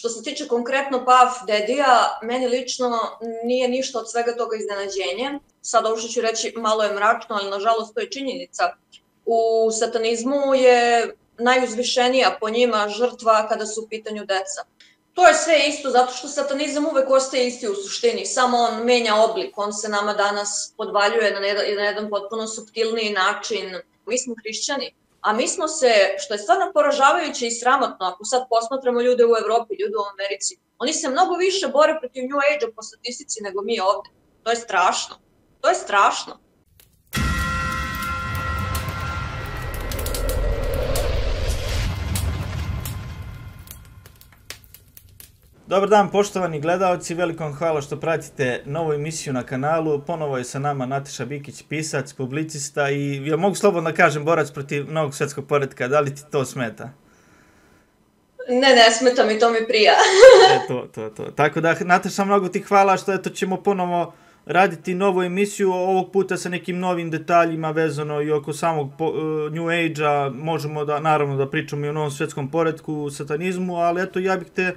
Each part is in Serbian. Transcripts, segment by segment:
Što se tiče konkretno Puff Daddy-a, meni lično nije ništa od svega toga iznenađenje. Sad ovo što ću reći malo je mračno, ali nažalost to je činjenica. U satanizmu je najuzvišenija po njima žrtva kada su u pitanju deca. To je sve isto zato što satanizam uvek ostaje isti u suštini, samo on menja oblik, on se nama danas podvaljuje na jedan potpuno suptilniji način. Mi smo hrišćani, a mi smo se, što je stvarno poražavajuće i sramotno, ako sad posmatramo ljude u Evropi, ljude u Americi, oni se mnogo više bore protiv New Age-a po statistici nego mi ovde. To je strašno. To je strašno. Dobar dan poštovani gledalci, veliko vam hvala što pratite novu emisiju na kanalu. Ponovo je sa nama Nataša Bikić, pisac, publicista i ja mogu slobodno da kažem borac protiv novog svetskog poretka. Da li ti to smeta? Ne smeta mi, to mi prija. To. Tako da, Nataša, mnogo ti hvala što ćemo ponovo raditi novu emisiju, ovog puta sa nekim novim detaljima vezano i oko samog New Age-a. Možemo da, naravno, da pričamo i o novom svetskom poretku, satanizmu, ali ja bih te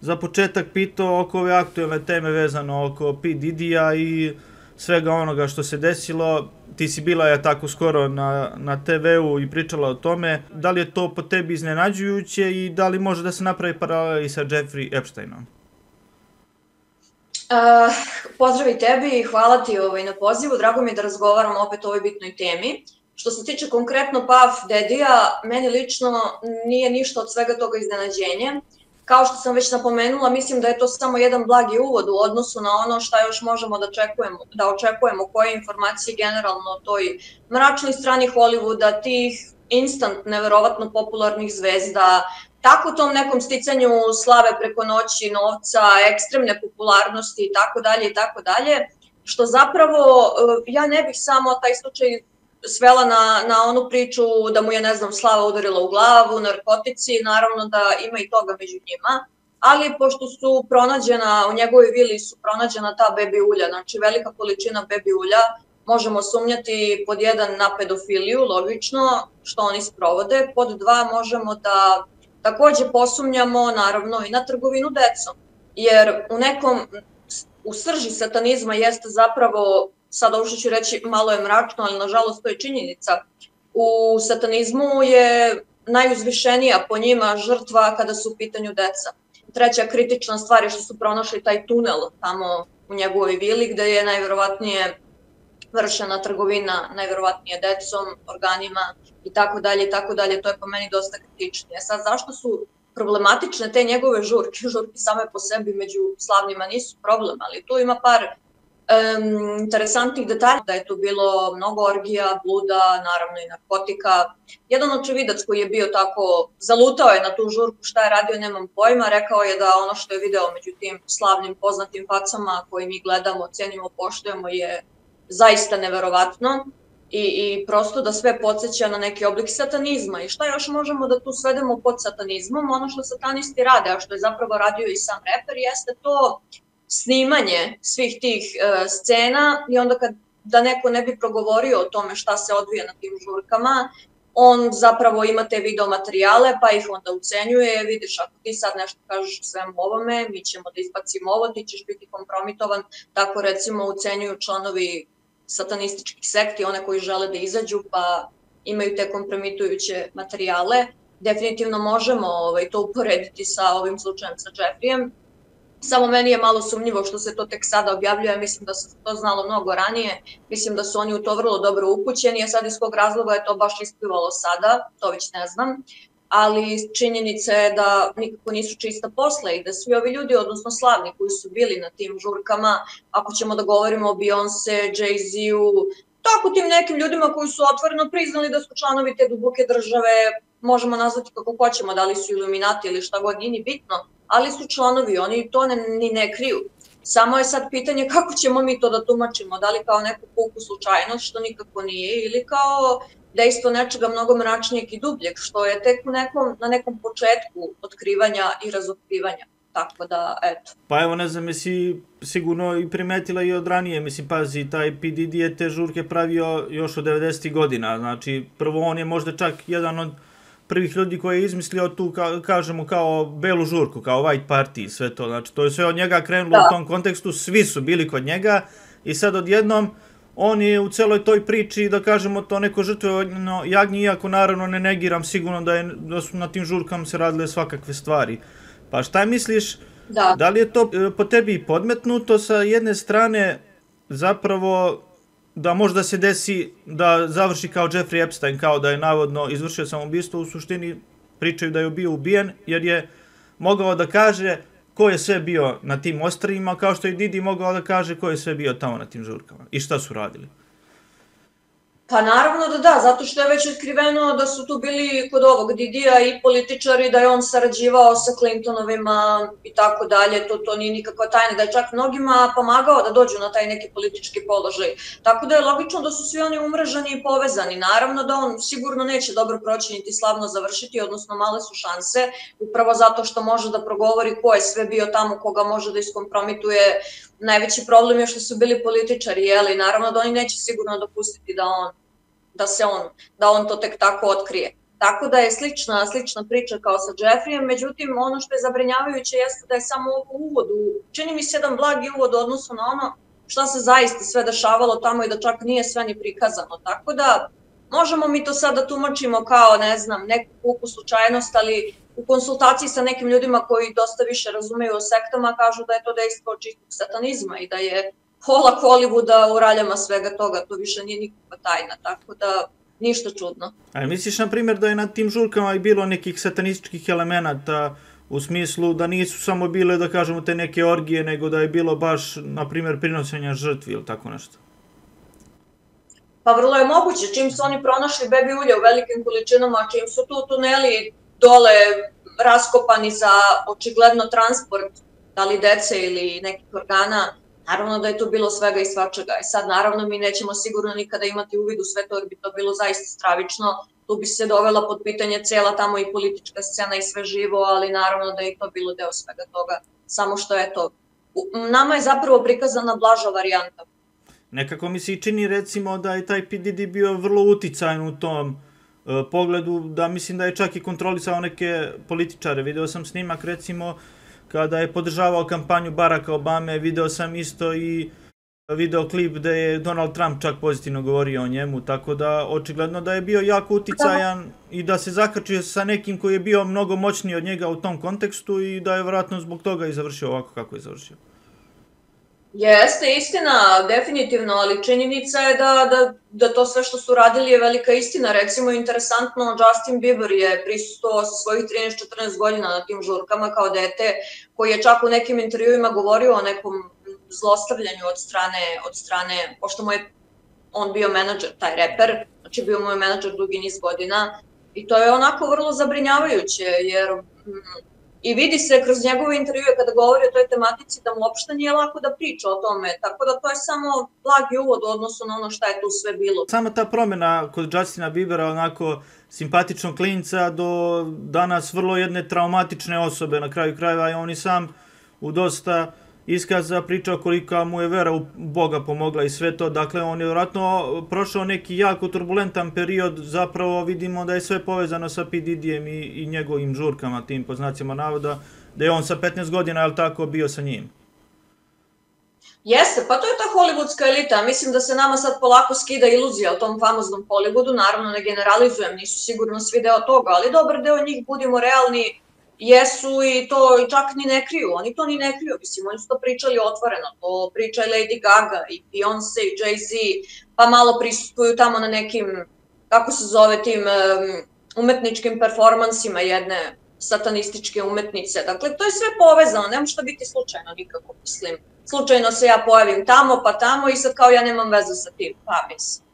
za početak pitao oko ove aktuelne teme vezano oko P. Diddy-a i svega onoga što se desilo. Ti si bila tako skoro na TV-u i pričala o tome. Da li je to po tebi iznenađujuće i da li može da se napravi paraleli sa Jeffrey Epsteinom? Pozdrav i tebi i hvala ti na pozivu. Drago mi je da razgovaramo opet o ovoj bitnoj temi. Što se tiče konkretno Puff Daddy-a, meni lično nije ništa od svega toga iznenađenje. Kao što sam već napomenula, mislim da je to samo jedan blagi uvod u odnosu na ono šta još možemo da očekujemo, koje informacije generalno o toj mračnoj strani Hollywooda, tih instant, neverovatno popularnih zvezda, tako tom nekom sticanju slave preko noći, novca, ekstremne popularnosti itd., što zapravo ja ne bih samo taj slučaj svela na onu priču da mu je, ne znam, slava udarila u glavu, narkotici, naravno da ima i toga među njima, ali pošto su pronađena, u njegovoj vili su pronađena ta bebi ulja, znači velika količina bebi ulja, možemo sumnjati pod jedan na pedofiliju, logično, što oni sprovode, pod dva možemo da takođe posumnjamo, naravno, i na trgovinu decom, jer u srži satanizma jeste zapravo, sad ovo što ću reći malo je mračno, ali nažalost to je činjenica, u satanizmu je najuzvišenija po njima žrtva kada su u pitanju deca. Treća kritična stvar je što su pronašli taj tunel tamo u njegovoj vili gde je najverovatnije vršena trgovina, najverovatnije decom, organima itd., to je po meni dosta kritičnije. Sad, zašto su problematične te njegove žurke? Žurke same po sebi među slavnima nisu problem, ali tu ima par interesantnih detalja, da je tu bilo mnogo orgija, bluda, naravno i narkotika. Jedan očevidac koji je bio tako, zalutao je na tu žurku, šta je radio, nemam pojma, rekao je da ono što je video među tim slavnim, poznatim facama koji mi gledamo, cenimo, poštujemo je zaista neverovatno i prosto da sve podsjeća na neki oblik satanizma. I šta još možemo da tu svedemo pod satanizmom? Ono što satanisti rade, a što je zapravo radio i sam reper, jeste to snimanje svih tih scena i onda da neko ne bi progovorio o tome šta se odvija na tim žurkama, on zapravo ima te video materijale pa ih onda ucenjuje, vidiš ako ti sad nešto kažeš o svemu ovome, mi ćemo da izbacimo ovo, ti ćeš biti kompromitovan, tako recimo ucenjuju članovi satanističkih sekti, one koji žele da izađu pa imaju te kompromitujuće materijale. Definitivno možemo to uporediti sa ovim slučajem sa Jeffreyem. Samo meni je malo sumnjivo što se to tek sada objavljuje, mislim da se to znalo mnogo ranije, mislim da su oni u to vrlo dobro upućeni, a sad iz kog razloga je to baš isplivalo sada, to već ne znam, ali činjenica je da nikako nisu čista posla i da svi ovi ljudi, odnosno slavni koji su bili na tim žurkama, ako ćemo da govorimo o Beyoncé, Jay-Z-u, tako tim nekim ljudima koji su otvoreno priznali da su članovi te duboke države, možemo nazvati kako hoćemo, da li su iluminati ili šta god, nije ni bitno, ali su članovi, oni to ni ne kriju. Samo je sad pitanje kako ćemo mi to da tumačimo, da li kao neku puku slučajnost, što nikako nije, ili kao dejstvo nečega mnogo mračnijeg i dubljeg, što je tek na nekom početku otkrivanja i razotkrivanja. Tako da, eto. Pa evo, ne znam, jesi sigurno i primetila i od ranije, mislim, pazi, taj P. Diddy je te žurke pravio još od 90. godina, znači, prvo on je možda čak jedan od prvih ljudi koji je izmislio tu, kažemo, kao belu žurku, kao white party i sve to. Znači, to je sve od njega krenulo u tom kontekstu, svi su bili kod njega i sad odjednom on je u celoj toj priči, da kažemo, to neko žrtveno jagnje, iako naravno ne negiram sigurno da su na tim žurkama se radile svakakve stvari. Pa šta misliš, da li je to po tebi podmetnuto sa jedne strane zapravo da možda se desi da završi kao Jeffrey Epstein, kao da je navodno izvršio samoubistvo, u suštini pričaju da je bio ubijen jer je mogao da kaže ko je sve bio na tim ostrvima, kao što je Didi mogao da kaže ko je sve bio tamo na tim žurkama i šta su radili. Pa naravno da, zato što je već otkriveno da su tu bili kod ovog Didija i političari, da je on sarađivao sa Clintonovima i tako dalje, to nije nikakva tajna, da je čak mnogima pomagao da dođu na taj neki politički položaj. Tako da je logično da su svi oni umreženi i povezani. Naravno da on sigurno neće dobro proći niti slavno završiti, odnosno male su šanse, upravo zato što može da progovori ko je sve bio tamo, koga može da iskompromituje. Najveći problem je što su bili političari, jeli, naravno da oni neće sigurno dopustiti da on to tek tako otkrije. Tako da je slična priča kao sa Jeffreyem, međutim ono što je zabrinjavajuće jeste da je samo ovo uvod, čini mi se jedan blagi uvod u odnosu na ono šta se zaista sve dešavalo tamo i da čak nije sve ni prikazano. Tako da možemo mi to sad da tumačimo kao, ne znam, neku puku slučajnost, ali u konsultaciji sa nekim ljudima koji dosta više razumeju o sektama kažu da je to dejstvo čistog satanizma i da je pola Hollywooda u raljama svega toga, to više nije nikakva tajna, tako da ništa čudno. A misliš, na primjer, da je na tim žurkama i bilo nekih satanističkih elemenata u smislu da nisu samo bile, da kažemo, te neke orgije, nego da je bilo baš, na primjer, prinošenja žrtvi ili tako nešto? Pa vrlo je moguće, čim su oni pronašli bebi ulje u velikim količinama, čim su tu tuneli dole raskopani za očigledno transport, da li dece ili nekih organa, naravno da je tu bilo svega i svačega. I sad naravno mi nećemo sigurno nikada imati uvid u sve to jer bi to bilo zaista stravično. Tu bi se dovela pod pitanje cela tamo i politička scena i sve živo, ali naravno da je i to bilo deo svega toga. Samo što je to. Nama je zapravo prikazana blaža varijanta. Nekako mi se i čini recimo da je taj P. Diddy bio vrlo uticajan u tom pogledu, da mislim da je čak i kontrolisao neke političare. Video sam snimak recimo kada je podržavao kampanju Baracka Obame, video sam isto i videoklip gde je Donald Trump čak pozitivno govorio o njemu, tako da očigledno da je bio jako uticajan i da se zakrčio sa nekim koji je bio mnogo moćniji od njega u tom kontekstu i da je vjerojatno zbog toga i završio ovako kako je završio. Jeste, istina, definitivno, ali činjenica je da to sve što su radili je velika istina. Recimo, interesantno, Justin Bieber je prisustvovao sa svojih 13-14 godina na tim žurkama kao dete, koji je čak u nekim intervjuima govorio o nekom zlostavljanju od strane, pošto mu je on bio menadžer, taj reper, znači bio mu je menadžer dugi niz godina i to je onako vrlo zabrinjavajuće, jer i vidi se kroz njegove intervjue kada govori o toj tematici da mu uopšte nije lako da priča o tome, tako da to je samo blagi uvod u odnosu na ono šta je tu sve bilo. Sama ta promjena kod Justina Biebera, onako simpatičnog klinca do danas vrlo jedne traumatične osobe, na kraju krajeva je on i sam u dosta iskaza pričao koliko mu je vera u Boga pomogla i sve to, dakle on je vjerojatno prošao neki jako turbulentan period, zapravo vidimo da je sve povezano sa P. Didijem i njegovim žurkama, tim po znacima navoda, da je on sa 15 godina, je li tako, bio sa njim? Jeste, pa to je ta hollywoodska elita, mislim da se nama sad polako skida iluzija o tom famoznom Hollywoodu, naravno ne generalizujem, nisu sigurno svi deo toga, ali dobar deo njih, budimo realni, jesu i to čak ni ne kriju, oni to ni ne kriju, mislim, oni su to pričali otvoreno, to priča i Lady Gaga i Beyoncé i Jay-Z, pa malo prisustvuju tamo na nekim, kako se zove, tim umetničkim performansima jedne satanističke umetnice, dakle to je sve povezano, nema šta biti slučajno nikako, mislim, slučajno se ja pojavim tamo pa tamo i sad kao ja nemam veze sa tim, pa mislim,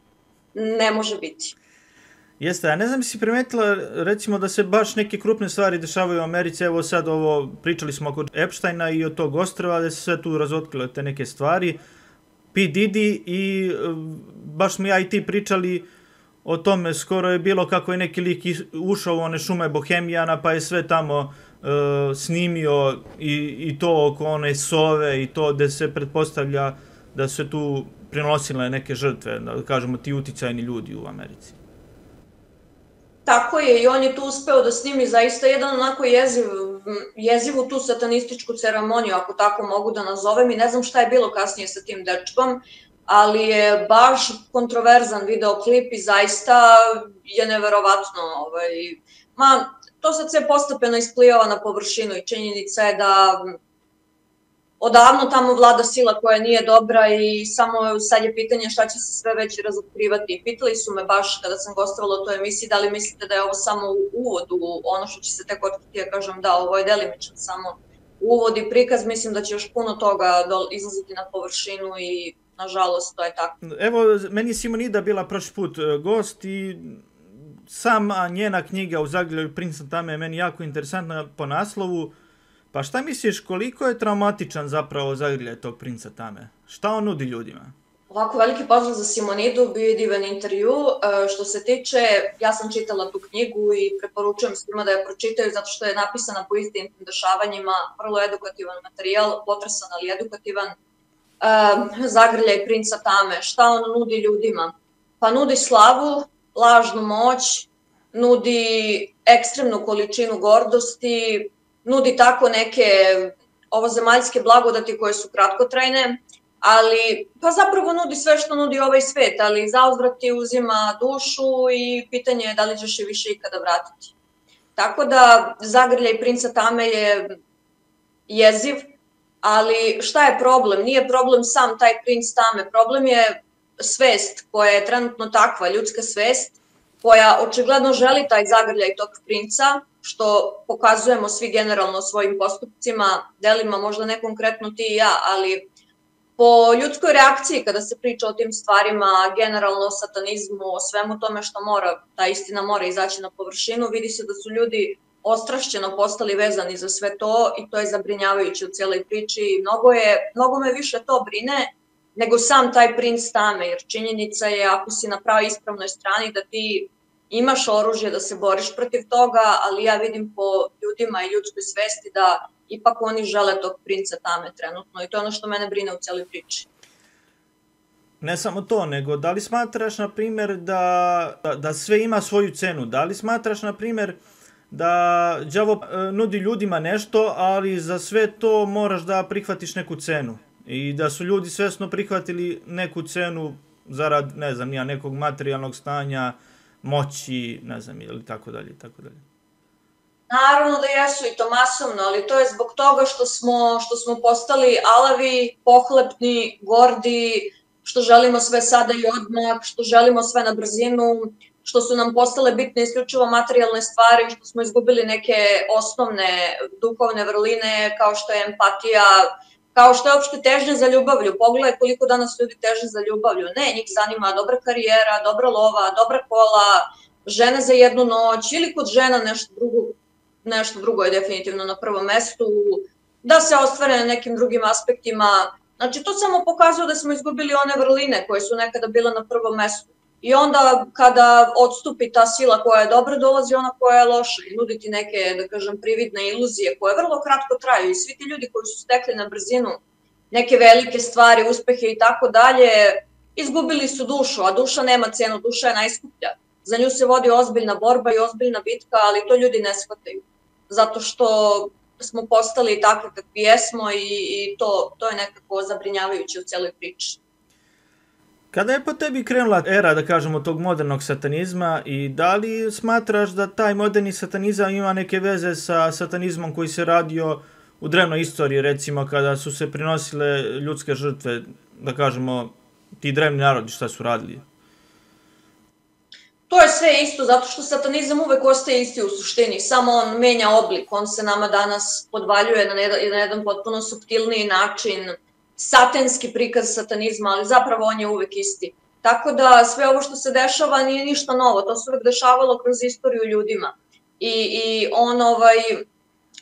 ne može biti. Jeste, a ne znam si primetila recimo da se baš neke krupne stvari dešavaju u Americi, evo sad ovo, pričali smo oko Epsteina i od tog ostrva, da se sve tu razotkrile te neke stvari, P. Diddy i baš smo ja i ti pričali o tome, skoro je bilo kako je neki lik ušao u one šume Bohemijana pa je sve tamo snimio i to oko one sove i to gde se pretpostavlja da se tu prinosile neke žrtve, da kažemo ti uticajni ljudi u Americi. Tako je, i on je tu uspeo da snimi zaista jedan onako jezivu tu satanističku ceremoniju, ako tako mogu da nazovem, i ne znam šta je bilo kasnije sa tim dečkom, ali je baš kontroverzan videoklip i zaista je neverovatno. To sad sve postepeno isplivava na površinu i činjenica je da odavno tamo vlada sila koja nije dobra i samo sad je pitanje šta će se sve već razotkrivati. Pitali su me baš kada sam gostovala u toj emisiji da li mislite da je ovo samo uvod u ono što će se tek otkriti. Ja kažem da, ovo je delimičan samo uvod i prikaz, mislim da će još puno toga izlaziti na površinu i nažalost to je tako. Evo, meni je Simonida bila prošli put gost i sama njena knjiga U zagrljaju princa tame je meni jako interesantna po naslovu. Pa šta misliš, koliko je traumatičan zapravo zagrljaj tog princa tame? Šta on nudi ljudima? Ovako, veliki pozdrav za Simonidu, bio je divan intervju. Što se tiče, ja sam čitala tu knjigu i preporučujem svima da je pročitaju zato što je napisana po istinitim dešavanjima, vrlo edukativan materijal, potresan ali edukativan. Zagrljaj princa tame, šta on nudi ljudima? Pa nudi slavu, lažnu moć, nudi ekstremnu količinu gordosti, nudi tako neke ovozemaljske blagodati koje su kratkotrajne, ali pa zapravo nudi sve što nudi ovaj svet, ali zauzvrat ti uzima dušu i pitanje je da li ćeš je više ikada vratiti. Tako da Zagrljaj princa tame je jeziv, ali šta je problem? Nije problem sam taj princ tame, problem je svest koja je trenutno takva, ljudska svest, koja očigledno želi taj zagrljaj tog princa, što pokazujemo svi generalno svojim postupcima, delima možda ne konkretno ti i ja, ali po ljudskoj reakciji kada se priča o tim stvarima, generalno o satanizmu, o svemu tome što ta istina mora izaći na površinu, vidi se da su ljudi ostrašćeno postali vezani za sve to i to je zabrinjavajuće u cijeloj priči i mnogo me više to brine nego sam taj princ tame, jer činjenica je ako si na pravoj ispravnoj strani da ti imaš oružje da se boriš protiv toga, ali ja vidim po ljudima i ljudskoj svesti da ipak oni žele tog princa tame trenutno i to je ono što mene brine u cijeloj priči. Ne samo to, nego da li smatraš, na primjer, da sve ima svoju cenu? Da li smatraš, na primjer, da đavo nudi ljudima nešto, ali za sve to moraš da prihvatiš neku cenu? I da su ljudi svesno prihvatili neku cenu zarad, ne znam, nekog materijalnog stanja, moći, ne znam, ili tako dalje, i tako dalje. Naravno da jesu i to masovno, ali to je zbog toga što smo postali alavi, pohlepni, gordi, što želimo sve sada i odmah, što želimo sve na brzinu, što su nam postale bitne isključivo materijalne stvari, što smo izgubili neke osnovne duhovne vrline kao što je empatija, kao što je uopšte težnja za ljubavlju. Pogledaj koliko danas ljudi teže za ljubavlju. Ne, njih zanima dobra karijera, dobra lova, dobra kola, žene za jednu noć ili kod žena nešto drugo je definitivno na prvom mestu, da se ostvare na nekim drugim aspektima. Znači, to samo pokazuje da smo izgubili one vrline koje su nekada bile na prvom mestu. I onda kada odstupi ta sila koja je dobra, dolazi ona koja je loša i nudi ti neke, da kažem, prividne iluzije koje vrlo kratko traju i svi ti ljudi koji su stekli na brzinu neke velike stvari, uspehe i tako dalje, izgubili su dušu, a duša nema cenu, duša je najskuplja. Za nju se vodi ozbiljna borba i ozbiljna bitka, ali to ljudi ne shvataju. Zato što smo postali takvi kakvi jesmo i to je nekako zabrinjavajuće u cijeloj priči. Kada je po tebi krenula era, da kažemo, tog modernog satanizma i da li smatraš da taj moderni satanizam ima neke veze sa satanizmom koji se radio u drevnoj istoriji, recimo kada su se prinosile ljudske žrtve, da kažemo, ti drevni narodi šta su radili? To je sve isto, zato što satanizam uvek ostaje isti u suštini, samo on menja oblik, on se nama danas podvaljuje na jedan potpuno suptilniji način, satanski prikaz satanizma, ali zapravo on je uvek isti. Tako da sve ovo što se dešava nije ništa novo, to se uvek dešavalo kroz istoriju ljudima. I on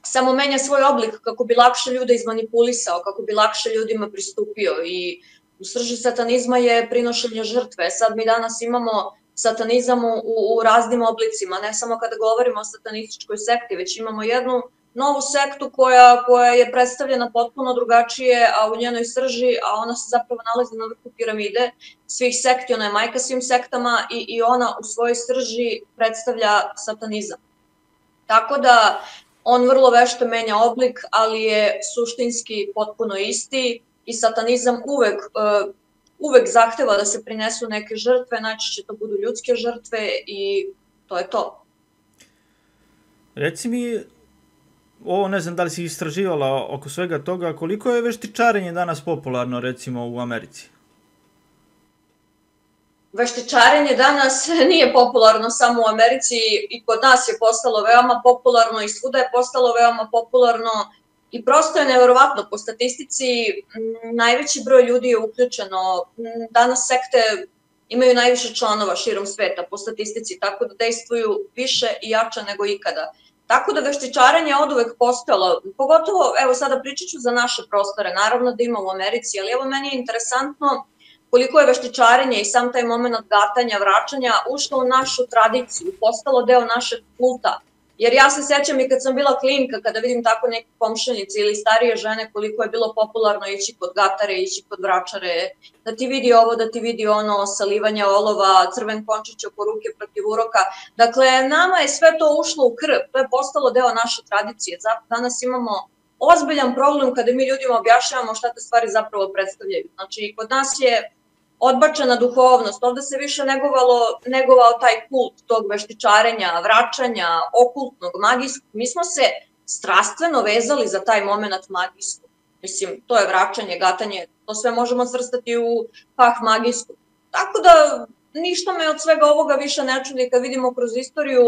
samo menja svoj oblik kako bi lakše ljude izmanipulisao, kako bi lakše ljudima pristupio. I u srži satanizma je prinošenje žrtve. Sad mi danas imamo satanizam u raznim oblicima, ne samo kada govorimo o satanističkoj sekti, već imamo jednu novu sektu koja je predstavljena potpuno drugačije, a u njenoj srži, a ona se zapravo nalazi na vrhu piramide svih sekti, ona je majka svim sektama i ona u svojoj srži predstavlja satanizam. Tako da on vrlo vešto menja oblik, ali je suštinski potpuno isti i satanizam uvek zahteva da se prinesu neke žrtve, najčešće to budu ljudske žrtve i to je to. Reci mi, ovo ne znam da li si istraživala oko svega toga, koliko je veštičarenje danas popularno recimo u Americi? Veštičarenje danas nije popularno samo u Americi, i kod nas je postalo veoma popularno i svuda je postalo veoma popularno i prosto je neverovatno. Po statistici najveći broj ljudi je uključeno. Danas sekte imaju najviše članova širom sveta po statistici, tako da dejstvuju više i jače nego ikada. Tako da veštičarenje je oduvek postojalo, pogotovo, evo sada pričat ću za naše prostore, naravno da ima u Americi, ali evo meni je interesantno koliko je veštičarenje i sam taj moment gatanja, vraćanja ušlo u našu tradiciju, postalo deo našeg kulta. Jer ja se sećam i kad sam bila klinka, kada vidim tako neke komšinice ili starije žene, koliko je bilo popularno ići kod gatare, ići kod vračare, da ti vidi ovo, da ti vidi ono, salivanje olova, crven končić oko ruke protiv uroka. Dakle, nama je sve to ušlo u krv, to je postalo deo naše tradicije. Danas imamo ozbiljan problem kada mi ljudima objašnjavamo šta te stvari zapravo predstavljaju. Znači, kod nas je odbačena duhovnost, ovde se više negovao taj kult tog veštičarenja, vraćanja, okultnog, magijskog. Mi smo se strastveno vezali za taj moment magijskog. Mislim, to je vraćanje, gatanje, to sve možemo svrstati u pah magijskog. Tako da ništa me od svega ovoga više ne čudi kad vidimo kroz istoriju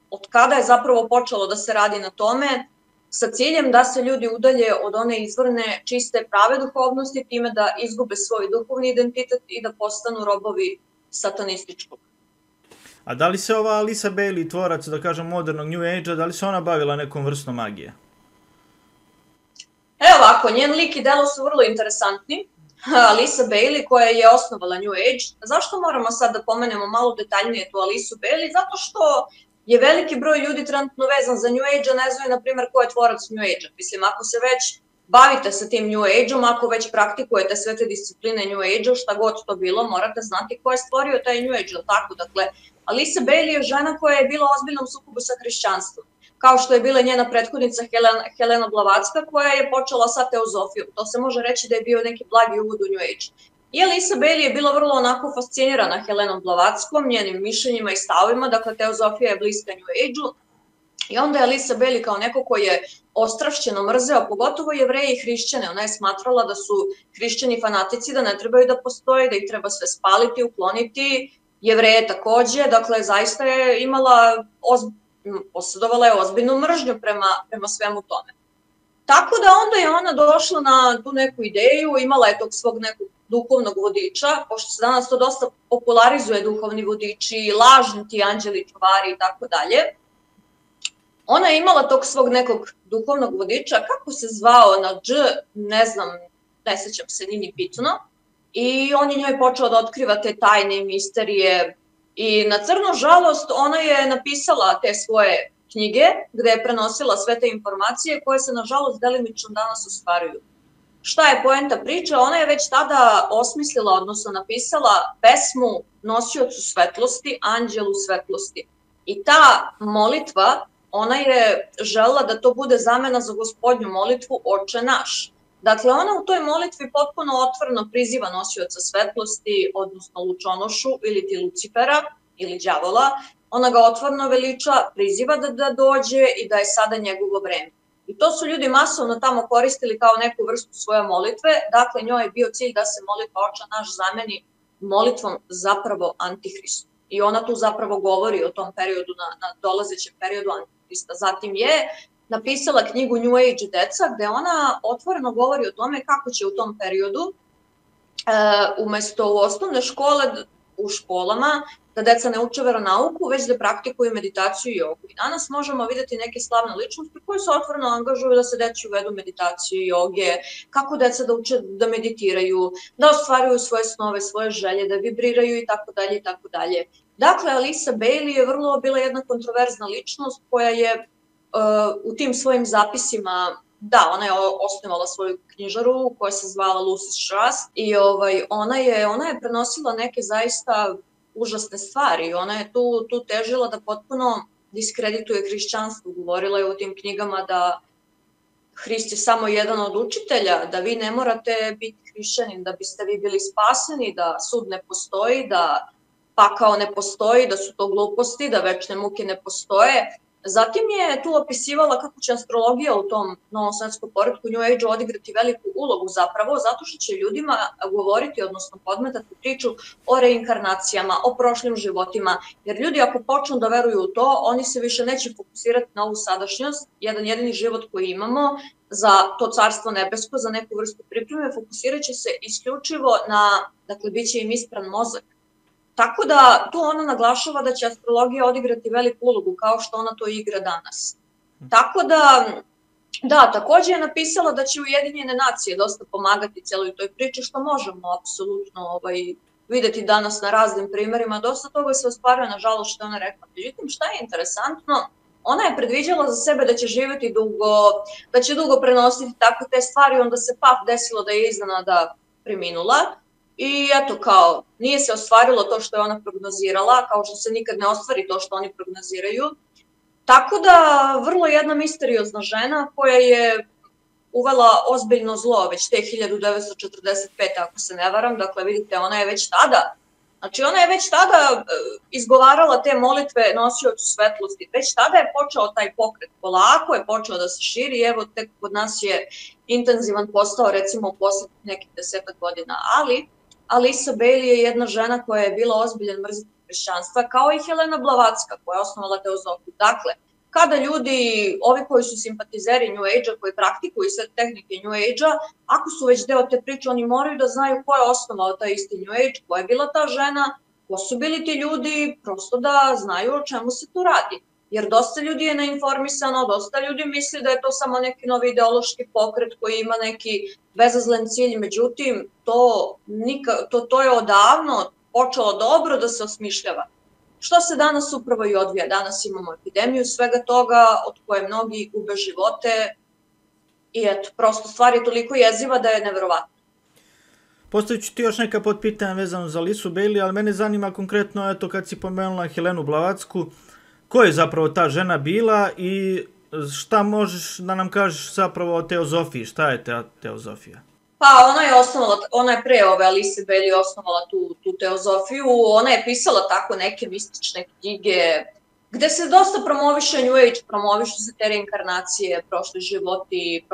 od kada je zapravo počelo da se radi na tome, sa ciljem da se ljudi udalje od one izvorne, čiste, prave duhovnosti, time da izgube svoj duhovni identitet i da postanu robovi satanističkog. A da li se ova Alisa Bailey, tvorac, da kažem, modernog New Age-a, da li se ona bavila nekom vrstom magije? Evo ovako, njen lik i delo su vrlo interesantni. Alisa Bailey, koja je osnovala New Age. Zašto moramo sad da pomenemo malo detaljnije tu Alisu Bailey? Zato što je veliki broj ljudi trenutno vezan za New Age-a, ne znaju, na primjer, ko je tvorac New Age-a. Mislim, ako se već bavite sa tim New Age-om, ako već praktikujete sve te discipline New Age-a, šta god to bilo, morate znati ko je stvorio taj New Age, tako? Dakle, Alisa Bailey je žena koja je bila u ozbiljnom sukobu sa hrišćanstvom, kao što je bila njena prethodnica Helena Blavatsky, koja je počela sa teozofijom. To se može reći da je bio neki blagi uvod u New Age. I Alisa Bailey je bila vrlo onako fascinirana Helenom Blavatskom, njenim mišljenjima i stavima, dakle teozofija je bliska New Age-u. I onda je Alisa Bailey kao neko koji je ostrašćeno mrzeo, pogotovo Jevreje i hrišćane. Ona je smatrala da su hrišćani fanatici, da ne trebaju da postoje, da ih treba sve spaliti, ukloniti. Jevreje takođe, dakle zaista je posjedovala je ozbiljnu mržnju prema svemu tome. Tako da onda je ona došla na tu neku ideju, imala je tog svog nekog duhovnog vodiča, pošto se danas to dosta popularizuje, duhovni vodiči, lažni ti anđeli, čuvari i tako dalje. Ona je imala tog svog nekog duhovnog vodiča, kako se zvao na dž, ne znam, ne sećam se ni bitno, i on je njoj počeo da otkriva te tajne i misterije i na crnu žalost ona je napisala te svoje knjige gde je prenosila sve te informacije koje se nažalost delimično danas ostvaruju. Šta je poenta priče? Ona je već tada osmislila, odnosno napisala pesmu Nosiocu svetlosti, Anđelu svetlosti. I ta molitva, ona je želela da to bude zamena za Gospodnju molitvu Oče naš. Dakle, ona u toj molitvi potpuno otvoreno priziva nosioca svetlosti, odnosno lučonošu ili ti Lucifera ili đavola. Ona ga otvoreno veliča, priziva da dođe i da je sada njegovo vreme. I to su ljudi masovno tamo koristili kao neku vrstu svoje molitve. Dakle, njoj je bio cilj da se molitva Oče naš zameni molitvom zapravo Antihristu. I ona tu zapravo govori o tom periodu, na dolazećem periodu Antihrista. Zatim je napisala knjigu New Age deca, gde ona otvoreno govori o tome kako će u tom periodu, umesto u osnovne škole, u školama, da deca ne uče veronauku, već da praktikuju meditaciju i jogu. I danas možemo videti neke slavne ličnosti koje se otvoreno angažuju da se deci uvedu meditaciju i joge, kako deca da uče da meditiraju, da ostvaruju svoje snove, svoje želje, da vibriraju i tako dalje i tako dalje. Dakle, Alisa Bailey je vrlo bila jedna kontroverzna ličnost koja je u tim svojim zapisima, da, ona je osnovala svoju knjižaru koja se zvala Lucy's Trust i ona je prenosila neke zaista užasne stvari. Ona je tu težila da potpuno diskredituje hrišćanstvo. Govorila je u tim knjigama da Hrist je samo jedan od učitelja, da vi ne morate biti hrišćanin da biste vi bili spaseni, da sud ne postoji, da pakao ne postoji, da su to gluposti, da večne muke ne postoje. Zatim je tu opisivala kako će astrologija u tom novom svetskom poretku New Age-u odigrati veliku ulogu zapravo, zato što će ljudima govoriti, odnosno podmetati priču o reinkarnacijama, o prošlim životima, jer ljudi ako počnu da veruju u to, oni se više neće fokusirati na ovu sadašnjost, jedan jedini život koji imamo, za to carstvo nebesko, za neku vrstu pripreme, fokusirat će se isključivo na, dakle, bit će im ispran mozak. Tako da tu ona naglašava da će astrologija odigrati veliku ulogu, kao što ona to igra danas. Tako da, takođe je napisala da će Ujedinjene nacije dosta pomagati cijeloj toj priči, što možemo apsolutno videti danas na raznim primerima. Dosta toga se ostvaruje, nažalost, što je ona rekla. Međutim, šta je interesantno, ona je predviđala za sebe da će živjeti dugo, da će dugo prenositi tako te stvari, onda se desilo da je iznenada preminula. I eto, kao, nije se ostvarilo to što je ona prognozirala, kao što se nikad ne ostvari to što oni prognoziraju. Tako da, vrlo jedna misteriozna žena koja je uvela ozbiljno zlo već te 1945. ako se ne varam. Dakle, vidite, ona je već tada izgovarala te molitve nosiocu svetlosti. Već tada je počeo taj pokret, polako je počeo da se širi i evo, tek kod nas je intenzivan postao, recimo, u poslednjih nekih 10 godina. Ali Alisa Bailey je jedna žena koja je bila ozbiljan mrzitelj hrišćanstva, kao i Helena Blavatsky koja je osnovala teozofiju. Dakle, kada ljudi, ovi koji su simpatizeri New Age-a, koji praktikuju sve tehnike New Age-a, ako su već deo te priče, oni moraju da znaju ko je osnovao taj isti New Age, ko je bila ta žena, ko su bili ti ljudi, prosto da znaju o čemu se tu radi. Jer dosta ljudi je neinformisano, dosta ljudi misli da je to samo neki novi ideološki pokret koji ima neki bezazlen cilj, međutim, to je odavno počelo dobro da se osmišljava. Što se danas upravo i odvija? Danas imamo epidemiju svega toga od koje mnogi gube živote i eto, prosto stvar je toliko jeziva da je neverovatno. Postavit ću ti još neka potpitanja vezano za Alisu Bailey, ali mene zanima konkretno, eto, kad si pomenula Helenu Blavatsku, ko je zapravo ta žena bila i šta možeš da nam kažeš zapravo o teozofiji? Šta je ta teozofija? Pa ona je pre ove Alise Bailey osnovala tu teozofiju, ona je pisala tako neke mistične knjige, gde se dosta promoviše New Age, promovišu se te reinkarnacije, prošli životi,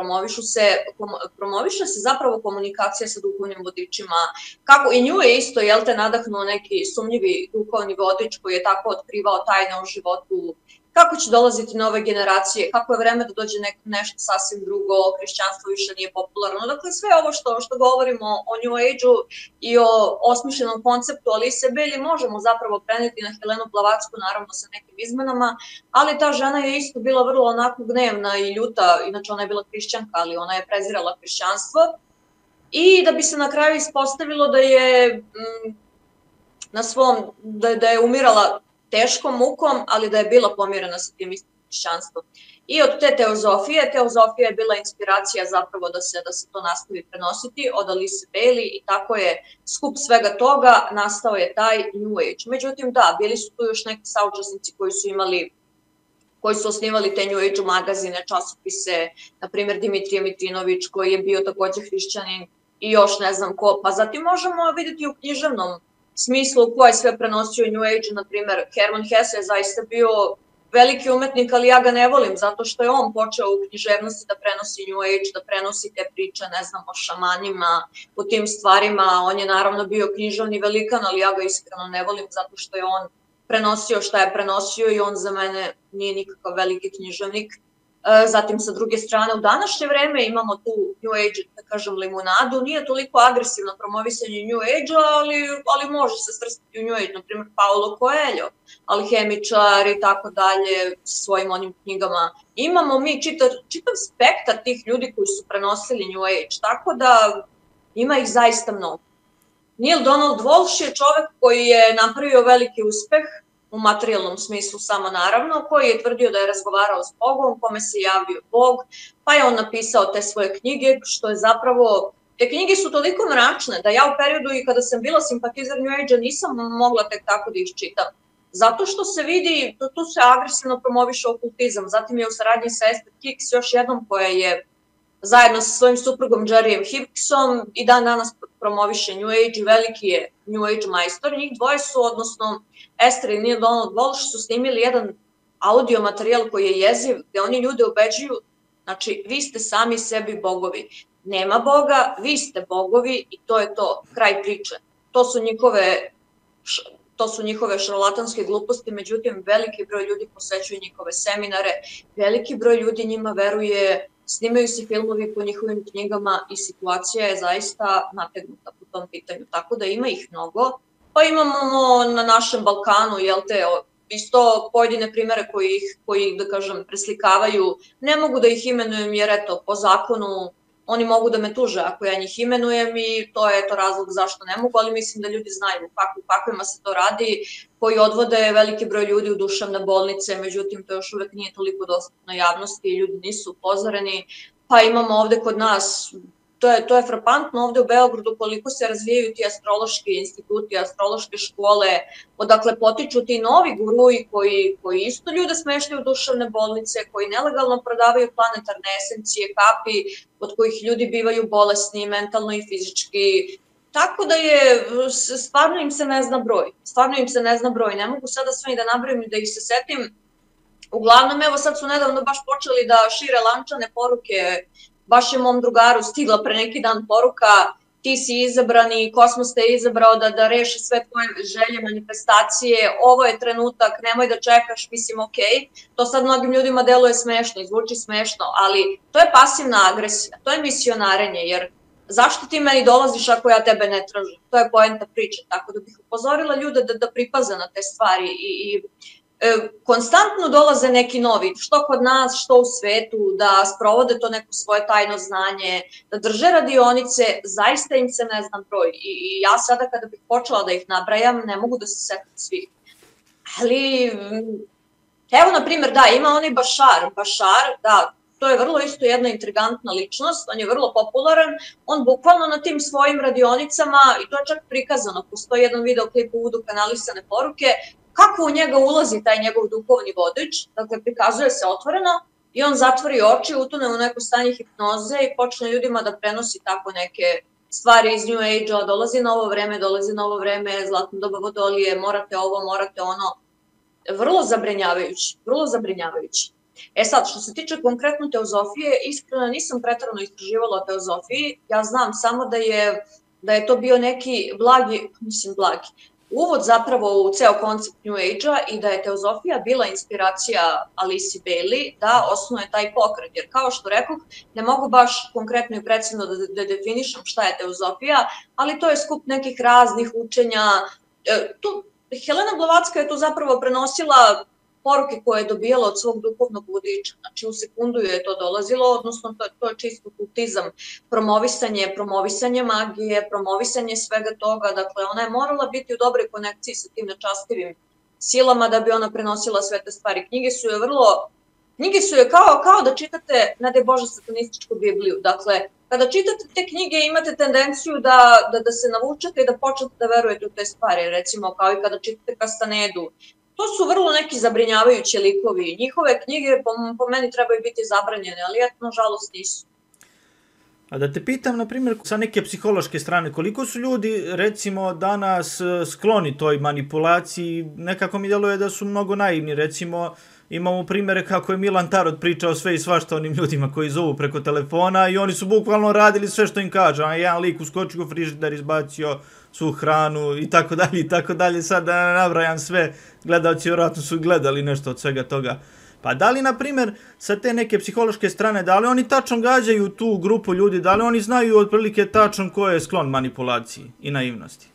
promoviše se zapravo komunikacija sa duhovnim vodičima, kako i nju je isto, jel te, nadahnuo neki sumnjivi duhovni vodič koji je tako otkrivao tajne u životu, kako će dolaziti nove generacije, kako je vreme da dođe nešto sasvim drugo, hrišćanstvo više nije popularno. Dakle, sve ovo što govorimo o New Age-u i o osmišljenom konceptu Alise Bailey možemo zapravo preneti na Helenu Blavatsku, naravno sa nekim izmenama, ali ta žena je isto bila vrlo onako gnevna i ljuta, inače ona je bila hrišćanka, ali ona je prezirala hrišćanstvo. I da bi se na kraju ispostavilo da je da je umirala teškom mukom, ali da je bila pomirena sa tim istim hrišćanstvom. I od te teozofija je bila inspiracija zapravo da se to nastavi prenositi od Alise Bailey i tako je skup svega toga nastao je taj New Age. Međutim, da, bili su tu još neki saučesnici koji su osnivali te New Age magazine, časopise, na primjer Dimitrije Mitrinović koji je bio takođe hrišćanin i još ne znam ko, pa zatim možemo vidjeti u književnom smislu ko je sve prenosio New Age, na primjer Hermann Hesse je zaista bio veliki umetnik, ali ja ga ne volim zato što je on počeo u književnosti da prenosi New Age, da prenosi te priče, ne znam, o šamanima, o tim stvarima, on je naravno bio književni velikan, ali ja ga iskreno ne volim zato što je on prenosio šta je prenosio i on za mene nije nikakav veliki književnik. Zatim, sa druge strane, u današnje vreme imamo tu New Age, da kažem, limunadu, nije toliko agresivno promovisanje New Age-a, ali može se svrstati u New Age, na primjer Paulo Coelho, alhemičar i tako dalje, svojim onim knjigama. Imamo mi čitav spektar tih ljudi koji su prenosili New Age, tako da ima ih zaista mnogo. Neil Donald Walsh je čovek koji je napravio veliki uspeh, u materijalnom smislu samo naravno, koji je tvrdio da je razgovarao s Bogom, kome se javio Bog, pa je on napisao te svoje knjige, što je zapravo... Te knjige su toliko mračne da ja u periodu i kada sam bila simpatizer New Age-a nisam mogla tek tako da ih čitam. Zato što se vidi, tu se agresivno promoviše okultizam, zatim je u saradnji sa Esther Hicks još jednom koja je zajedno sa svojim suprugom Jerryem Hicksom i dan danas promoviše New Age i veliki je New Age majstor. Njih dvoje su, odnosno Esther i Neil Donald Walsh su snimili jedan audio materijal koji je jeziv, gde oni ljude ubeđuju, znači vi ste sami sebi bogovi. Nema Boga, vi ste bogovi i to je to, kraj priče. To su njihove šarlatanske gluposti, međutim veliki broj ljudi posećuje njihove seminare, veliki broj ljudi njima veruje, snimaju se filmovi po njihovim knjigama i situacija je zaista nategnuta po tom pitanju, tako da ima ih mnogo. Pa imamo na našem Balkanu, jel te, isto pojedine primere koji da kažem, preslikavaju, ne mogu da ih imenujem jer eto, po zakonu oni mogu da me tuže ako ja njih imenujem i to je to razlog zašto ne mogu, ali mislim da ljudi znaju u kakvima se to radi, koji odvode veliki broj ljudi u duševne bolnice, međutim to još uvek nije toliko dostupno javnosti i ljudi nisu upozoreni. Pa imamo ovde kod nas, to je frapantno ovde u Beogradu koliko se razvijaju ti astrološki instituti, astrološke škole, odakle potiču ti novi guruji koji isto ljude smeštaju u duševne bolnice, koji nelegalno prodavaju planetarne esencije, kapi, od kojih ljudi bivaju bolesni mentalno i fizički. Tako da je, stvarno im se ne zna broj, ne mogu sada sve i da nabrojim i da ih se setim. Uglavnom, evo sad su nedavno baš počeli da šire lančane poruke. Baš je mom drugaru stigla pre neki dan poruka, ti si izabrani, kosmos te je izabrao da reši sve tvoje želje, manifestacije, ovo je trenutak, nemoj da čekaš, mislim okej. To sad mnogim ljudima deluje smešno, zvuči smešno, ali to je pasivna agresija, to je misionarenje, jer zašto ti meni dolaziš ako ja tebe ne tražim? To je poenta priče, tako da bih upozorila ljude da pripaze na te stvari i konstantno dolaze neki novi, što kod nas, što u svetu, da sprovode to neko svoje tajno znanje, da drže radionice, zaista im se ne zna broj. I ja sada kada bih počela da ih nabrajam, ne mogu da se setim svih. Ali, evo na primjer, da, ima onaj Bašar, da, to je vrlo isto jedna intrigantna ličnost, on je vrlo popularan, on bukvalno na tim svojim radionicama, i to je čak prikazano, postoji jedan videoklip u Udu kanalisane poruke, kako u njega ulazi taj njegov duhovni vodič, dakle prikazuje se otvoreno i on zatvori oči, utone u neko stanje hipnoze i počne ljudima da prenosi tako neke stvari iz New Age-a, dolazi novo vreme, zlatno doba vodolije, morate ovo, morate ono, vrlo zabrinjavajući. E sad, što se tiče konkretno teozofije, iskreno nisam preterano istraživala o teozofiji, ja znam samo da je to bio neki blagi, uvod zapravo u ceo koncept New Age-a i da je teozofija bila inspiracija Alice Bailey da osnuje taj pokret, jer kao što rekoh, ne mogu baš konkretno i precizno da definišem šta je teozofija, ali to je skup nekih raznih učenja. Helena Blavatsky je tu zapravo prenosila poruke koje je dobijala od svog duhovnog vodiča, znači u sekundu je to dolazilo, odnosno to je čisto kultizam, promovisanje magije, promovisanje svega toga, dakle ona je morala biti u dobroj konekciji sa tim nečastivim silama da bi ona prenosila sve te stvari. Knjige su je kao da čitate, ne daj Bože, satanističku Bibliju, dakle kada čitate te knjige imate tendenciju da se navučete i da počnete da verujete u te stvari, recimo kao i kada čitate Kastanedu. To su vrlo neki zabrinjavajući likovi. Njihove knjige po meni trebaju biti zabranjene, ali eto, nažalost nisu. A da te pitam, na primjer, sa neke psihološke strane, koliko su ljudi, recimo, danas skloni toj manipulaciji? Nekako mi djeluje da su mnogo naivni. Recimo, imamo primjere kako je Milan Tarot pričao sve i svašta onim ljudima koji zovu preko telefona i oni su bukvalno radili sve što im kaže. A jedan lik uskočio u frižider, izbacio svu hranu i tako dalje. Sad da ne nabrajam sve, gledalci vjerojatno su gledali nešto od svega toga. Pa da li, na primjer, sa te neke psihološke strane, da li oni tačno gađaju tu grupu ljudi, da li oni znaju otprilike tačno ko je sklon manipulaciji i naivnosti?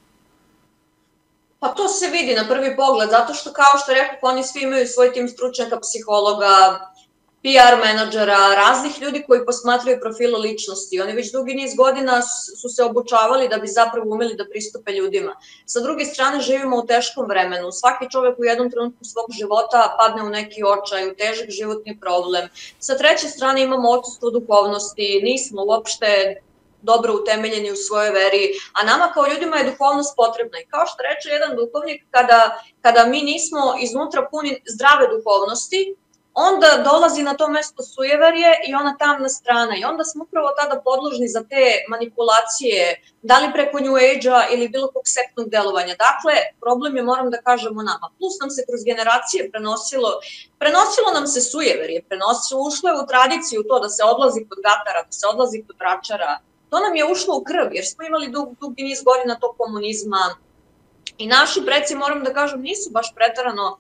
Pa to se vidi na prvi pogled, zato što kao što rekao, oni svi imaju svoj tim stručnjaka, psihologa, PR menadžera, raznih ljudi koji posmatraju profile ličnosti. Oni već dugi niz godina su se obučavali da bi zapravo umeli da pristupe ljudima. Sa druge strane, živimo u teškom vremenu. Svaki čovek u jednom trenutku svog života padne u neki očaj, u težak životni problem. Sa treće strane imamo odsustvo duhovnosti, nismo uopšte dobro utemeljeni u svojoj veri, a nama kao ljudima je duhovnost potrebna. I kao što reče jedan duhovnik, kada mi nismo iznutra puni zdrave duhovnosti, onda dolazi na to mesto sujeverje i ona tamna strana. I onda smo upravo tada podložni za te manipulacije, da li preko New Age-a ili bilo kog sektnog delovanja. Dakle, problem je, moram da kažemo, nama. Plus nam se kroz generacije prenosilo nam se sujeverje, ušlo je u tradiciju to da se odlazi kod gatara, da se odlazi kod vračara. To nam je ušlo u krv, jer smo imali dugi niz godina tog komunizma. I naši preci, moram da kažem, nisu baš preterano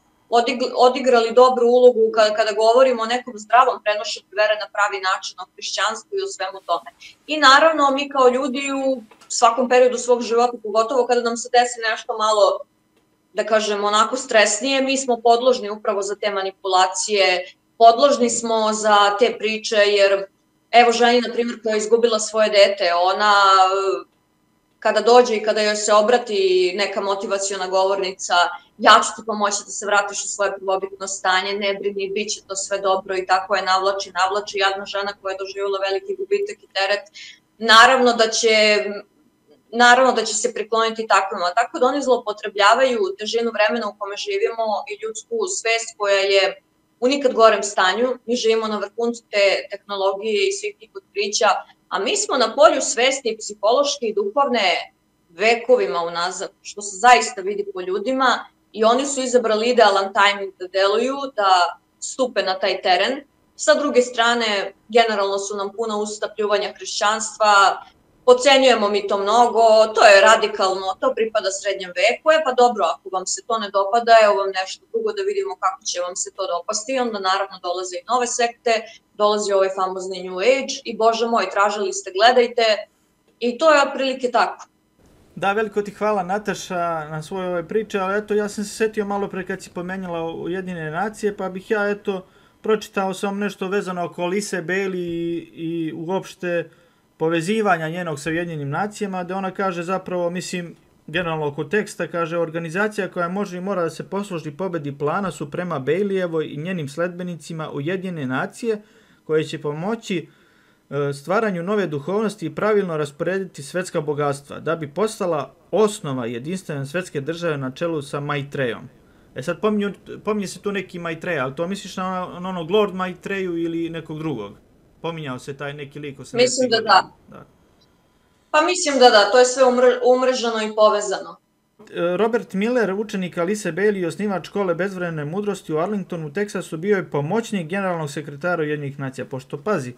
odigrali dobru ulogu kada govorimo o nekom zdravom prenošenju vere na pravi način, o hrišćanstvu i o svemu tome. I naravno, mi kao ljudi u svakom periodu svog života, pogotovo kada nam se desi nešto malo, da kažem, onako stresnije, mi smo podložni upravo za te manipulacije, podložni smo za te priče, jer evo ženi, na primjer, koja je izgubila svoje dete, ona kada dođe i kada joj se obrati neka motivaciona govornica, ja ću ti pomoći da se vratiš u svoje prvobitno stanje, ne brini, bit će to sve dobro, i tako je navlači, jadna žena koja je doživjela veliki gubitak i teret, naravno da će se prikloniti takvima, tako da oni zloupotrebljavaju težinu vremena u kome živimo i ljudsku svest koja je u nikad gorem stanju. Mi živimo na vrhuncu te tehnologije i svih tih otkrića, a mi smo na polju svesti psihološke i duhovne vekovima unazad, što se zaista vidi po ljudima, i oni su izabrali idealan tajming da deluju, da stupe na taj teren. Sa druge strane, generalno su nam puna usta pljuvanja hrišćanstva, podcenjujemo mi to mnogo, to je radikalno, to pripada srednjem veku, pa dobro, ako vam se to ne dopada, evo vam nešto drugo da vidimo kako će vam se to dopasti, onda naravno dolaze i nove sekte, dolazi ovaj famozni New Age i bože moj, tražili ste, gledajte, i to je otprilike tako. Da, veliko ti hvala, Nataša, na svojoj ovoj priče, ali eto, ja sam se setio malo pre kad si pomenjala Ujedinjene nacije, pa bih ja, eto, pročitao sam nešto vezano oko Alice Bailey i uopšte povezivanja njenog sa Ujedinjenim nacijama, da ona kaže zapravo, mislim, generalno oko teksta, kaže, organizacija koja može i mora da se posluži pobedi plana su prema Baileyevoj i njenim sledbenicima Ujedinjene nacije, koje će pomoći stvaranju nove duhovnosti i pravilno rasporediti svetska bogatstva, da bi postala osnova jedinstvene svetske države na čelu sa Maitrejom. Sad pominje se tu neki Maitreja, ali to misliš na onog Lord Maitreju ili nekog drugog? Pominjao se taj neki lik 80. Mislim da da. Pa mislim da da, to je sve umreženo i povezano. Robert Miller, učenik Alice Bailey i osnivač škole bezvremene mudrosti u Arlingtonu, u Teksasu, bio je pomoćnik generalnog sekretara Ujedinjenih nacija, pošto, pazi,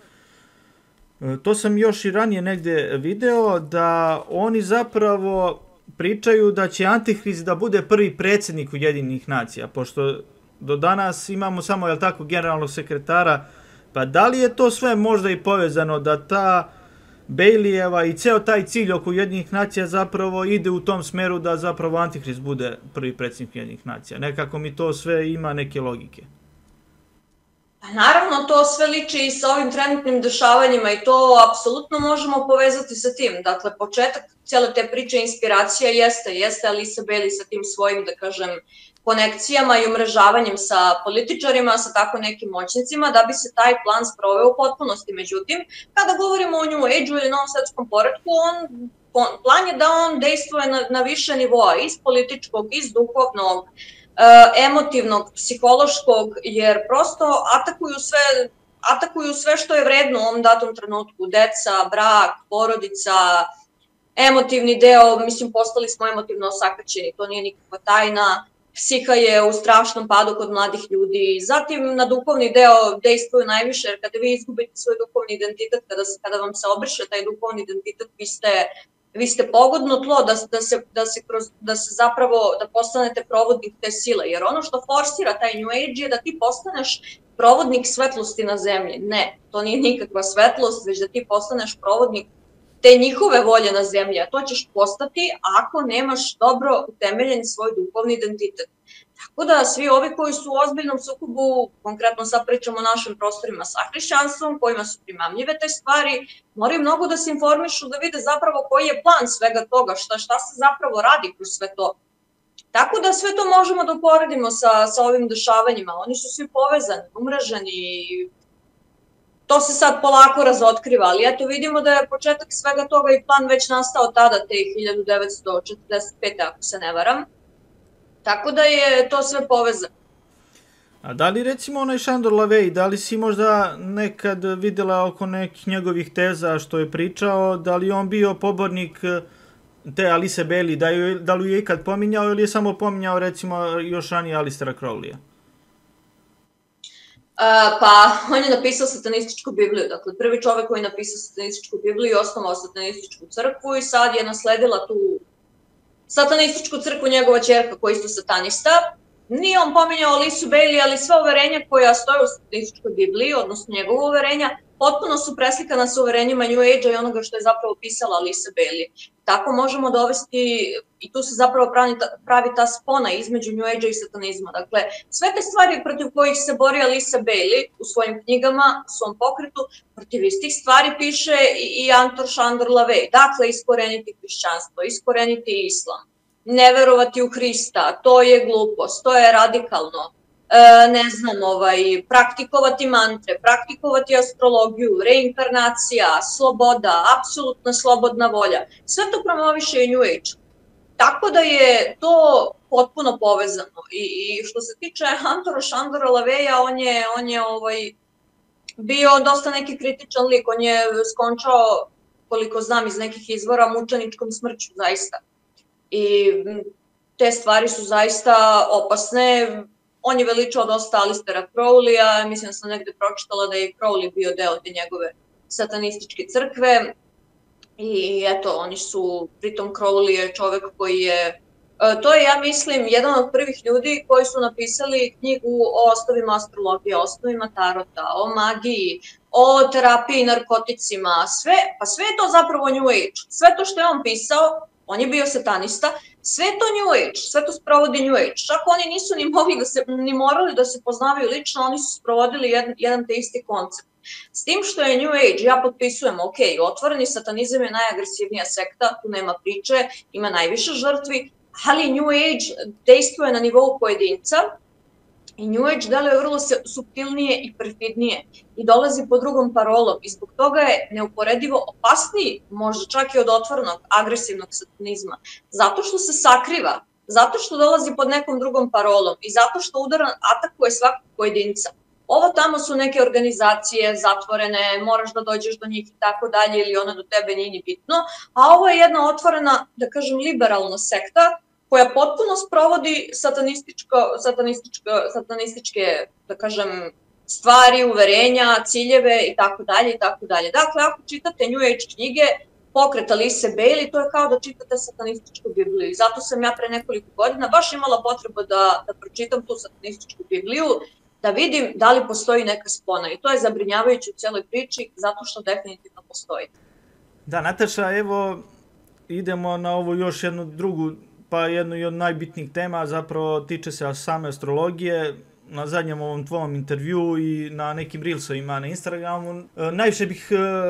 to sam još i ranije negde video, da oni zapravo pričaju da će Antihrist da bude prvi predsjednik Ujedinjenih nacija, pošto do danas imamo samo, jel tako, generalnog sekretara. Pa da li je to sve možda i povezano da ta Baileyeva i ceo taj cilj oko Ujedinjenih nacija zapravo ide u tom smeru da zapravo Antihrist bude prvi predsjednik Ujedinjenih nacija? Nekako mi to sve ima neke logike. Naravno, to sve liči i sa ovim trenutnim dešavanjima i to apsolutno možemo povezati sa tim. Dakle, početak cijele te priče inspiracija jeste Alice Bailey sa tim svojim, da kažem, konekcijama i umrežavanjem sa političarima, sa tako nekim moćnicima, da bi se taj plan sproveo u potpunosti. Međutim, kada govorimo o New Age-u ili novom svetskom poretku, plan je da on dejstvuje na više nivoa, iz političkog, iz duhovnog, emotivnog, psihološkog, jer prosto atakuju sve što je vredno u ovom datom trenutku. Deca, brak, porodica, emotivni deo, mislim, postali smo emotivno osakaćeni, to nije nikakva tajna. Psiha je u strašnom padu kod mladih ljudi. Zatim, na duhovni deo dejstvuju najviše, jer kada vi izgubite svoj duhovni identitet, kada vam se obriše taj duhovni identitet, vi ste pogodno tlo da se zapravo, da postanete provodnik te sile. Jer ono što forsira taj New Age je da ti postaneš provodnik svetlosti na zemlji. Ne, to nije nikakva svetlost, već da ti postaneš provodnik te njihove volje na zemlji, a to ćeš postati ako nemaš dobro utemeljen svoj duhovni identitet. Tako da svi ovi koji su u ozbiljnom sukobu, konkretno sad pričamo o našim prostorima sa hrišćanstvom, kojima su primamljive te stvari, moraju mnogo da se informišu, da vide zapravo koji je plan svega toga, šta se zapravo radi kroz sve to. Tako da sve to možemo da uporedimo sa ovim dešavanjima. Oni su svi povezani, umreženi, to se sad polako razotkriva, ali eto vidimo da je početak svega toga i plan već nastao tada, te 1945. ako se ne varam. Tako da je to sve povezano. A da li recimo onaj Šandor Lavej, da li si možda nekad videla oko nekih njegovih teza što je pričao, da li on bio pobornik te Alice Bailey, da li je ikad pominjao ili je samo pominjao recimo još ranije Alistera Crowleya? Pa, on je napisao satanističku Bibliju, dakle prvi čovek koji je napisao satanističku Bibliju i osnovao satanističku crkvu i sad je nasledila tu satanističku crkvu njegova ćerka koja je isto satanista. Nije on pominjao Alisu Bailey, ali sva uverenja koja stoje u satanističkoj Bibliji, odnosno njegova uverenja, potpuno su preslikana sa uverenjima New Age-a i onoga što je zapravo pisala Alisa Bailey. Tako možemo dovesti, i tu se zapravo pravi ta spona između New Age-a i satanizma. Dakle, sve te stvari protiv kojih se bori Alisa Bailey u svojim knjigama, u svom pokretu, protiv istih stvari piše i Anton Šandor Lavej. Dakle, iskoreniti hrišćanstvo, iskoreniti islam, ne verovati u Hrista, to je glupost, to je radikalno. Ne znam, praktikovati mantre, praktikovati astrologiju, reinkarnacija, sloboda, apsolutna slobodna volja. Sve to promoviše i New Age. Tako da je to potpuno povezano. I što se tiče Antona Šandora Laveja, on je bio dosta neki kritičan lik. On je skončao, koliko znam iz nekih izvora, mučeničkom smrću, zaista. I te stvari su zaista opasne. On je veličao dosta Alistera Crowleya, mislim da sam negde pročitala da je Crowley bio deo te njegove satanističke crkve. I eto, oni su, pritom Crowley je čovek koji je, to je, ja mislim, jedan od prvih ljudi koji su napisali knjigu o osnovima astrologije, o osnovima tarota, o magiji, o terapiji narkoticima, sve je to zapravo New Age. Sve to što je on pisao, on je bio satanista, sve to New Age, sve to sprovodi New Age. Čak oni nisu ni morali da se poznavaju lično, oni su sprovodili jedan te isti koncept. S tim što je New Age, ja potpisujem, ok, otvoreni satanizam je najagresivnija sekta, tu nema priče, ima najviše žrtvi, ali New Age dejstvuje na nivou pojedinca i New Age deluje vrlo suptilnije i perfidnije i dolazi pod drugom parolom i zbog toga je neuporedivo opasniji, možda čak i od otvorenog agresivnog satanizma, zato što se sakriva, zato što dolazi pod nekom drugom parolom i zato što atakuje svakog pojedinca. Ovo tamo su neke organizacije zatvorene, moraš da dođeš do njih i tako dalje ili ona do tebe nije ni bitno, a ovo je jedna otvorena, da kažem, liberalna sekta koja potpuno sprovodi satanističke, da kažem, stvari, uverenja, ciljeve i tako dalje i tako dalje. Dakle, ako čitate New Age knjige, pokret Alice Bailey, to je kao da čitate satanističku Bibliju. I zato sam ja pre nekoliko godina baš imala potrebu da pročitam tu satanističku Bibliju, da vidim da li postoji neka spona. I to je zabrinjavajuće u cijeloj priči, zato što definitivno postoji. Da, Nataša, evo idemo na ovu još jednu drugu, pa jednu i od najbitnijih tema, zapravo tiče se same astrologije. Na zadnjem ovom tvojom intervju i na nekim reelsovima na Instagramu, najviše bih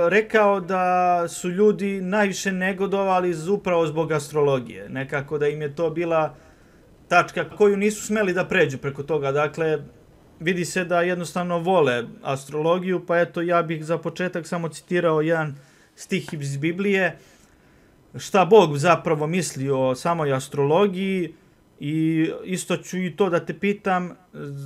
rekao da su ljudi najviše negodovali upravo zbog astrologije. Nekako da im je to bila tačka koju nisu smeli da pređu preko toga. Dakle, vidi se da jednostavno vole astrologiju, pa eto ja bih za početak samo citirao jedan stih iz Biblije. Šta Bog zapravo misli o samoj astrologiji i isto ću i to da te pitam,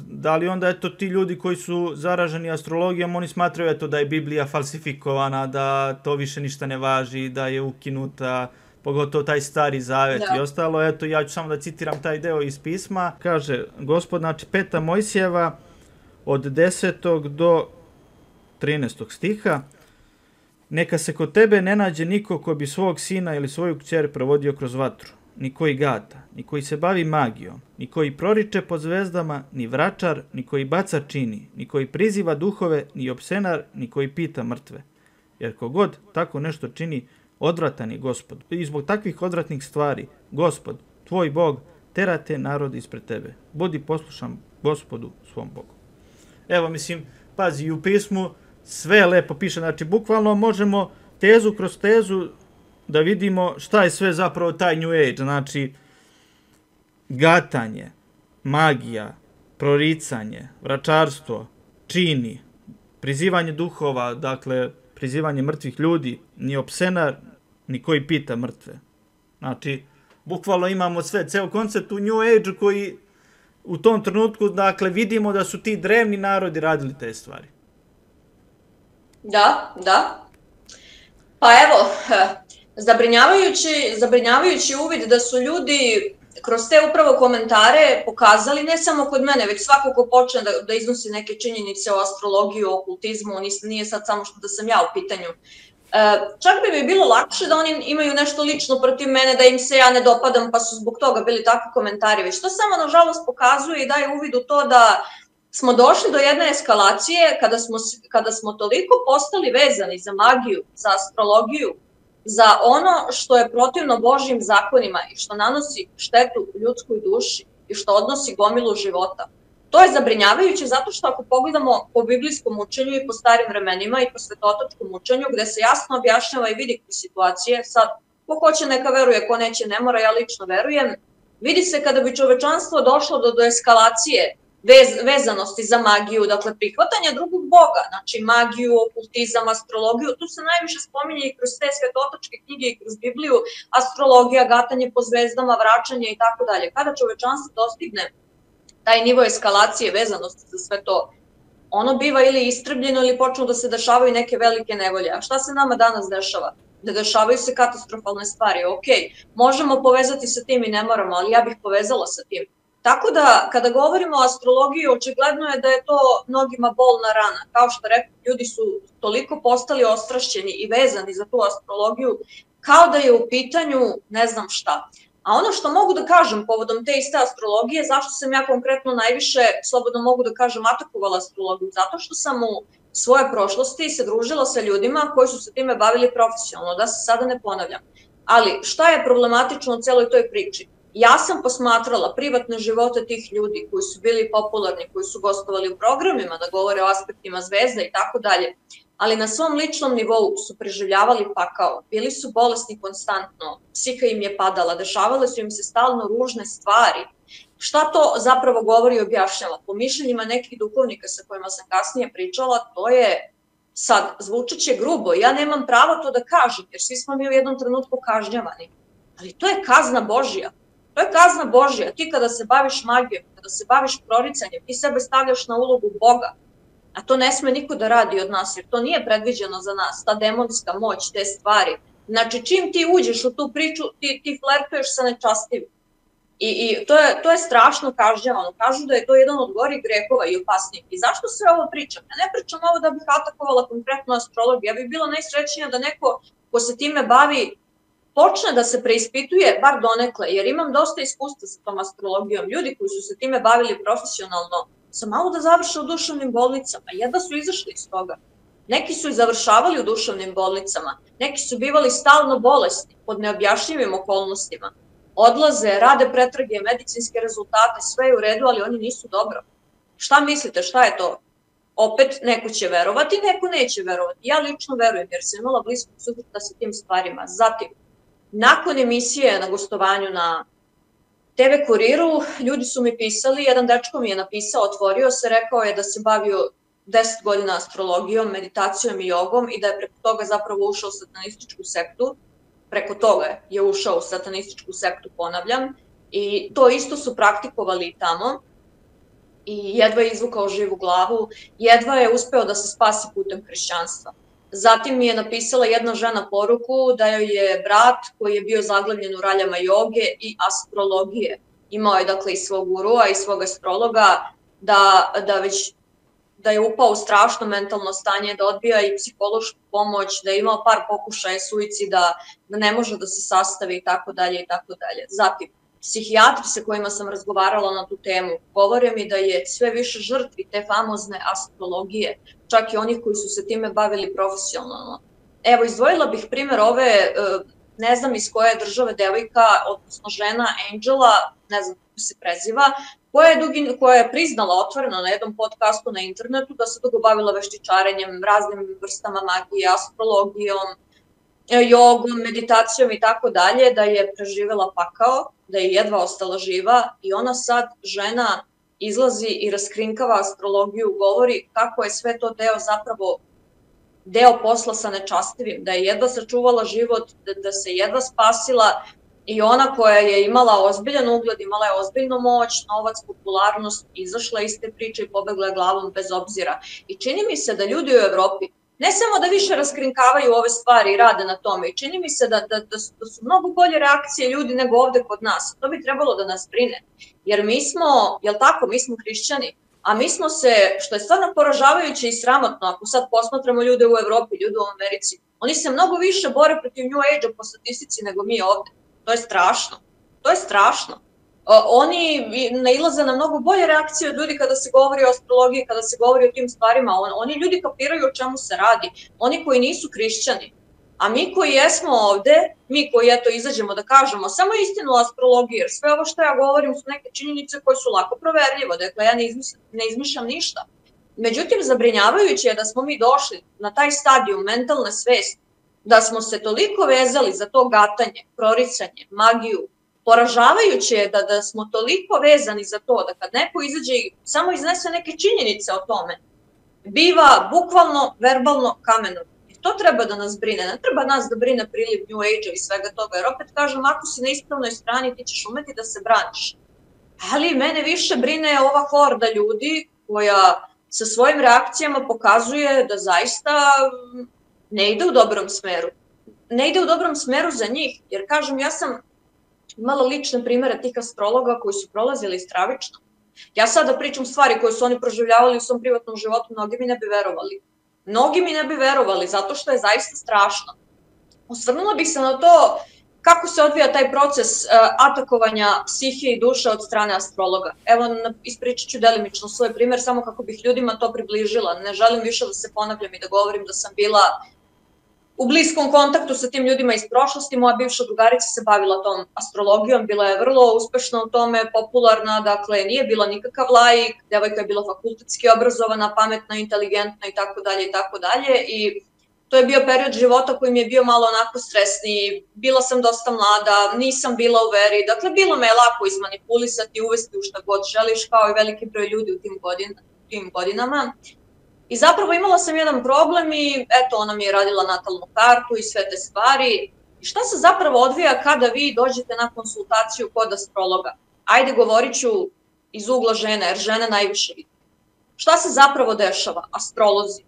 da li onda eto ti ljudi koji su zaraženi astrologijom, oni smatraju eto da je Biblija falsifikovana, da to više ništa ne važi, da je ukinuta, pogotovo taj Stari Zavet i ostalo. Eto, ja ću samo da citiram taj deo iz pisma. Kaže Gospod, znači 5. Mojsijeva od 10. do 13. stiha. Neka se kod tebe ne nađe niko ko bi svog sina ili svoju kćer provodio kroz vatru, ni koji gata, ni koji se bavi magijom, ni koji proriče po zvezdama, ni vračar, ni koji baca čini, ni koji priziva duhove, ni opsenar, ni koji pita mrtve. Jer kogod tako nešto čini, odvratan je Gospod. I zbog takvih odvratnih stvari, Gospod, tvoj Bog, tera te narod ispred tebe. Budi poslušan Gospodu svom Bogu. Evo, mislim, pazi, u pismu sve lepo piše, znači, bukvalno možemo tezu kroz tezu da vidimo šta je sve zapravo taj New Age, znači, gatanje, magija, proricanje, vračarstvo, čini, prizivanje duhova, dakle, prizivanje mrtvih ljudi, ni opsenar, ni koji pita mrtve. Znači, bukvalno imamo sve, ceo koncept u New Age koji u tom trenutku, dakle, vidimo da su ti drevni narodi radili te stvari. Da. Pa evo, zabrinjavajući uvid da su ljudi kroz te upravo komentare pokazali, ne samo kod mene, već svako ko počne da iznosi neke činjenice o astrologiji, o okultizmu, nije sad samo što da sam ja u pitanju. Čak bi mi bilo lakše da oni imaju nešto lično protiv mene, da im se ja ne dopadam, pa su zbog toga bili takvi komentari, već to samo nažalost pokazuje i daje uvid u to da smo došli do jedne eskalacije kada smo toliko postali vezani za magiju, za astrologiju, za ono što je protivno Božjim zakonima i što nanosi štetu ljudskoj duši i što odnosi gomilu života. To je zabrinjavajuće zato što ako pogledamo po biblijskom učenju i po starim vremenima i po svetotočkom učenju, gde se jasno objašnjava i vidi situacije, sad ko hoće neka veruje, ko neće ne mora, ja lično verujem, vidi se kada bi čovečanstvo došlo do eskalacije vezanosti za magiju, dakle prihvatanja drugog boga, znači magiju, okultizam, astrologiju, tu se najviše spominje i kroz te svetotočke knjige i kroz Bibliju, astrologija, gatanje po zvezdama, vraćanje i tako dalje. Kada čovečanstvo dostigne taj nivo eskalacije vezanosti za sve to, ono biva ili istrebljeno ili počnu da se dešavaju neke velike nevolje. A šta se nama danas dešava? Da dešavaju se katastrofalne stvari. Ok, možemo povezati sa tim i ne moramo, ali ja bih povezala sa tim. Tako da, kada govorimo o astrologiji, očigledno je da je to mnogima bolna rana. Kao što rekao, ljudi su toliko postali ostrašćeni i vezani za tu astrologiju, kao da je u pitanju ne znam šta. A ono što mogu da kažem povodom te iste astrologije, zašto sam ja konkretno najviše, slobodno mogu da kažem, atakovala astrologiju, zato što sam u svoje prošlosti se družila sa ljudima koji su se time bavili profesionalno, da se sada ne ponavljam. Ali šta je problematično u celoj toj priči? Ja sam posmatrala privatne živote tih ljudi koji su bili popularni, koji su gostovali u programima da govore o aspektima zvezda i tako dalje, ali na svom ličnom nivou su preživljavali pakao, bili su bolesni konstantno, psiha im je padala, dešavale su im se stalno ružne stvari. Šta to zapravo govori i objašnjava? Po mišljenjima nekih duhovnika sa kojima sam kasnije pričala, to je, sad zvučeće grubo, ja nemam pravo to da kažem, jer svi smo mi u jednom trenutku kažnjavani, ali to je kazna Božja. To je kazna Božja. Ti kada se baviš magijom, kada se baviš proricanjem, ti sebe stavljaš na ulogu Boga. A to ne sme niko da radi od nas, jer to nije predviđeno za nas, ta demonska moć, te stvari. Znači, čim ti uđeš u tu priču, ti flertuješ sa nečastivim. I to je strašno kažnjavano. Kažu da je to jedan od gorih grehova i opasnijih. I zašto sve ovo pričam? Ja ne pričam ovo da bih atakovala konkretno astrologiju. Ja bih bila najsrećnija da neko ko se time bavi počne da se preispituje, bar donekle, jer imam dosta iskustva sa tom astrologijom. Ljudi koji su se time bavili profesionalno, sam malo da završe u duševnim bolnicama, jedva su izašli iz toga. Neki su i završavali u duševnim bolnicama, neki su bivali stalno bolesni, pod neobjašnjivim okolnostima. Odlaze, rade pretrage, medicinske rezultate, sve je u redu, ali oni nisu dobro. Šta mislite, šta je to? Opet neko će verovati, neko neće verovati. Ja lično verujem, jer sam imala bliskog susreta sa tim stvarima. Zatim, nakon emisije na gostovanju na TV Kuriru, ljudi su mi pisali, jedan dečko mi je napisao, otvorio se, rekao je da se bavio 10 godina astrologijom, meditacijom i jogom i da je preko toga zapravo ušao u satanističku sektu. Preko toga je ušao u satanističku sektu, ponavljam, i to isto su praktikovali i tamo. I jedva je izvukao živu glavu, jedva je uspeo da se spasi putem hrišćanstva. Zatim mi je napisala jedna žena poruku da joj je brat koji je bio zaglavljen u raljama joge i astrologije. Imao je dakle i svog gurua i svog astrologa, da je upao u strašno mentalno stanje, da odbija i psihološku pomoć, da je imao par pokušaja suicida, da ne može da se sastavi i tako dalje i tako dalje. Zatim, psihijatri sa kojima sam razgovarala na tu temu govore mi da je sve više žrtvi te famozne astrologije, čak i onih koji su se time bavili profesionalno. Evo, izdvojila bih primjer ove ne znam iz koje države devojka, odnosno žena Angela, ne znam kako se preziva, koja je priznala otvoreno na jednom podcastu na internetu da se dugo bavila veštičarenjem, raznim vrstama magije, astrologijom, jogom, meditacijom i tako dalje, da je preživela pakao, da je jedva ostala živa i ona sad, žena, izlazi i raskrinkava astrologiju, govori kako je sve to zapravo deo posla sa nečastivim, da je jedva sačuvala život, da se jedva spasila i ona koja je imala ozbiljan ugled, imala je ozbiljnu moć, novac, popularnost, izašla iz te priče i pobegla je glavom bez obzira. I čini mi se da ljudi u Evropi ne samo da više raskrinkavaju ove stvari i rade na tome, i čini mi se da su mnogo bolje reakcije ljudi nego ovde kod nas. To bi trebalo da nas brine, jer mi smo, jel tako, mi smo hrišćani, a mi smo se, što je stvarno poražavajuće i sramotno, ako sad posmatramo ljude u Evropi, ljude u Americi, oni se mnogo više bore protiv New Age-a po statistici nego mi ovde. To je strašno. To je strašno. Oni nailaze na mnogo bolje reakcije od ljudi kada se govori o astrologiji, kada se govori o tim stvarima. Oni ljudi kapiraju o čemu se radi. Oni koji nisu hrišćani. A mi koji jesmo ovde, mi koji eto izađemo da kažemo samo istinu o astrologiji, jer sve ovo što ja govorim su neke činjenice koje su lako proverljivo. Dakle, ja ne izmišljam ništa. Međutim, zabrinjavajuće je da smo mi došli na taj stadijum mentalne svesti, da smo se toliko vezali za to gatanje, proricanje, magiju. Poražavajuće je da smo toliko vezani za to da kad neko izađe i samo iznese neke činjenice o tome, biva bukvalno verbalno kamenom. I to treba da nas brine, ne treba nas da brine priliv New Age-a i svega toga, jer opet kažem, ako si na ispravnoj strani ti ćeš umeti da se braniš. Ali mene više brine ova horda ljudi koja sa svojim reakcijama pokazuje da zaista ne ide u dobrom smeru. Ne ide u dobrom smeru za njih, jer kažem, ja sam imala lične primere tih astrologa koji su prolazili stravično. Ja sada pričam stvari koje su oni proživljavali u svom privatnom životu, mnogi mi ne bi verovali. Mnogi mi ne bi verovali, zato što je zaista strašno. Osvrnula bih se na to kako se odvija taj proces atakovanja psihe i duše od strane astrologa. Evo, ispričat ću delimično svoj primer, samo kako bih ljudima to približila. Ne želim više da se ponavljam i da govorim da sam bila u bliskom kontaktu sa tim ljudima iz prošlosti. Moja bivša drugarica se bavila tom astrologijom, bila je vrlo uspešna u tome, popularna, dakle nije bila nikakav laik, devojka je bila fakultetski obrazovana, pametna, inteligentna i tako dalje i tako dalje. I to je bio period života koji mi je bio malo onako stresniji, bila sam dosta mlada, nisam bila u veri, dakle bilo me je lako izmanipulisati, uvesti u šta god želiš, kao i veliki broj ljudi u tim godinama. I zapravo imala sam jedan problem i eto, ona mi je radila natalnu kartu i sve te stvari. I šta se zapravo odvija kada vi dođete na konsultaciju kod astrologa? Ajde, govorit ću iz ugla žene, jer žene najviše vidi. Šta se zapravo dešava? Astrolozi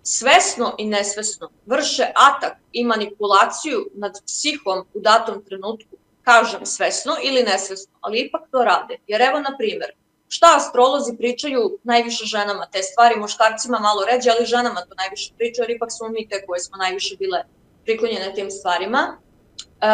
svesno i nesvesno vrše atak i manipulaciju nad psihom u datom trenutku. Kažem svesno ili nesvesno, ali ipak to rade. Jer evo, na primjer, šta astrolozi pričaju najviše ženama, te stvari muškarcima malo ređe, ali ženama to najviše pričaju, jer ipak smo mi te koje smo najviše bile priklonjene tim stvarima.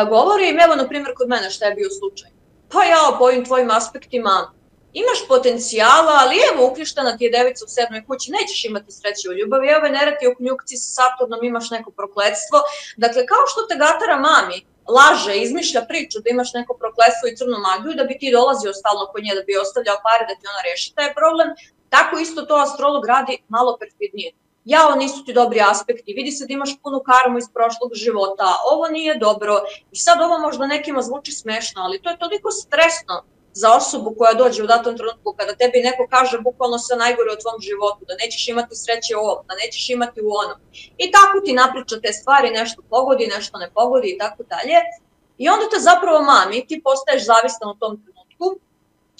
Govorim, evo na primjer kod mene šta je bio slučaj. Pa ja po ovim tvojim aspektima imaš potencijala, ali evo uklištena ti je devica u 7. kući, nećeš imati sreće u ljubavi, evo Venera ti u konjunkciji sa Saturnom, imaš neko prokletstvo. Dakle, kao što te gatara mami laže, izmišlja priču da imaš neko prokletstvo i crnu magiju, da bi ti dolazio stalno kod nje, da bi ostavljao pare da ti ona reši taj problem, tako isto to astrolog radi malo perfidnije. Jao, nisu ti dobri aspekti, vidi se da imaš punu karmu iz prošlog života, ovo nije dobro, i sad ovo možda nekima zvuči smešno, ali to je toliko stresno za osobu koja dođe u datom trenutku kada tebi neko kaže bukvalno sve najgore o tvom životu, da nećeš imati sreće u ovom, da nećeš imati u onom. I tako ti napriča te stvari, nešto pogodi, nešto ne pogodi i tako dalje. I onda te zapravo mami, ti postaješ zavistan u tom trenutku,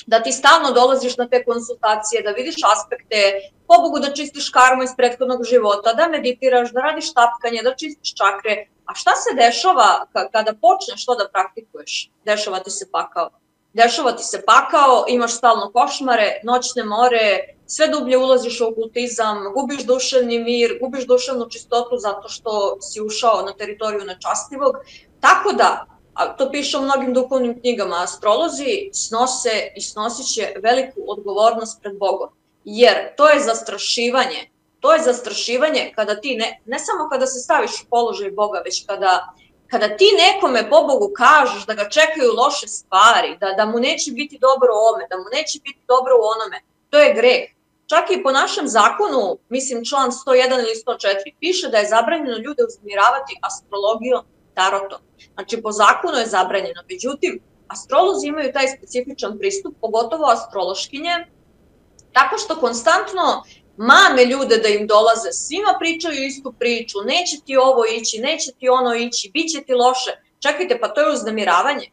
da ti stalno dolaziš na te konsultacije, da vidiš aspekte, pobogu da čistiš karmu iz prethodnog života, da meditiraš, da radiš tapkanje, da čistiš čakre. A šta se dešava kada počneš to da praktikuješ? Dešava ti se pakao. Dešava ti se pakao, imaš stalno košmare, noćne more, sve dublje ulaziš u okultizam, gubiš duševni mir, gubiš duševnu čistotu zato što si ušao na teritoriju nečastivog. Tako da, a to piše u mnogim duhovnim knjigama, astrolozi snose i snosit će veliku odgovornost pred Bogom. Jer to je zastrašivanje kada ti, ne samo kada se staviš u položaj Boga, već kada Kada ti nekome, pobogu, kažeš da ga čekaju loše stvari, da mu neće biti dobro u ovome, da mu neće biti dobro u onome, to je greh. Čak i po našem zakonu, mislim član 101 ili 104, piše da je zabranjeno ljude uznemiravati astrologijom, tarotom. Znači, po zakonu je zabranjeno. Međutim, astrolozi imaju taj specifičan pristup, pogotovo astrološkinje, tako što konstantno mame ljude da im dolaze, svima pričaju istu priču, neće ti ovo ići, neće ti ono ići, bit će ti loše. Čekajte, pa to je uznemiravanje.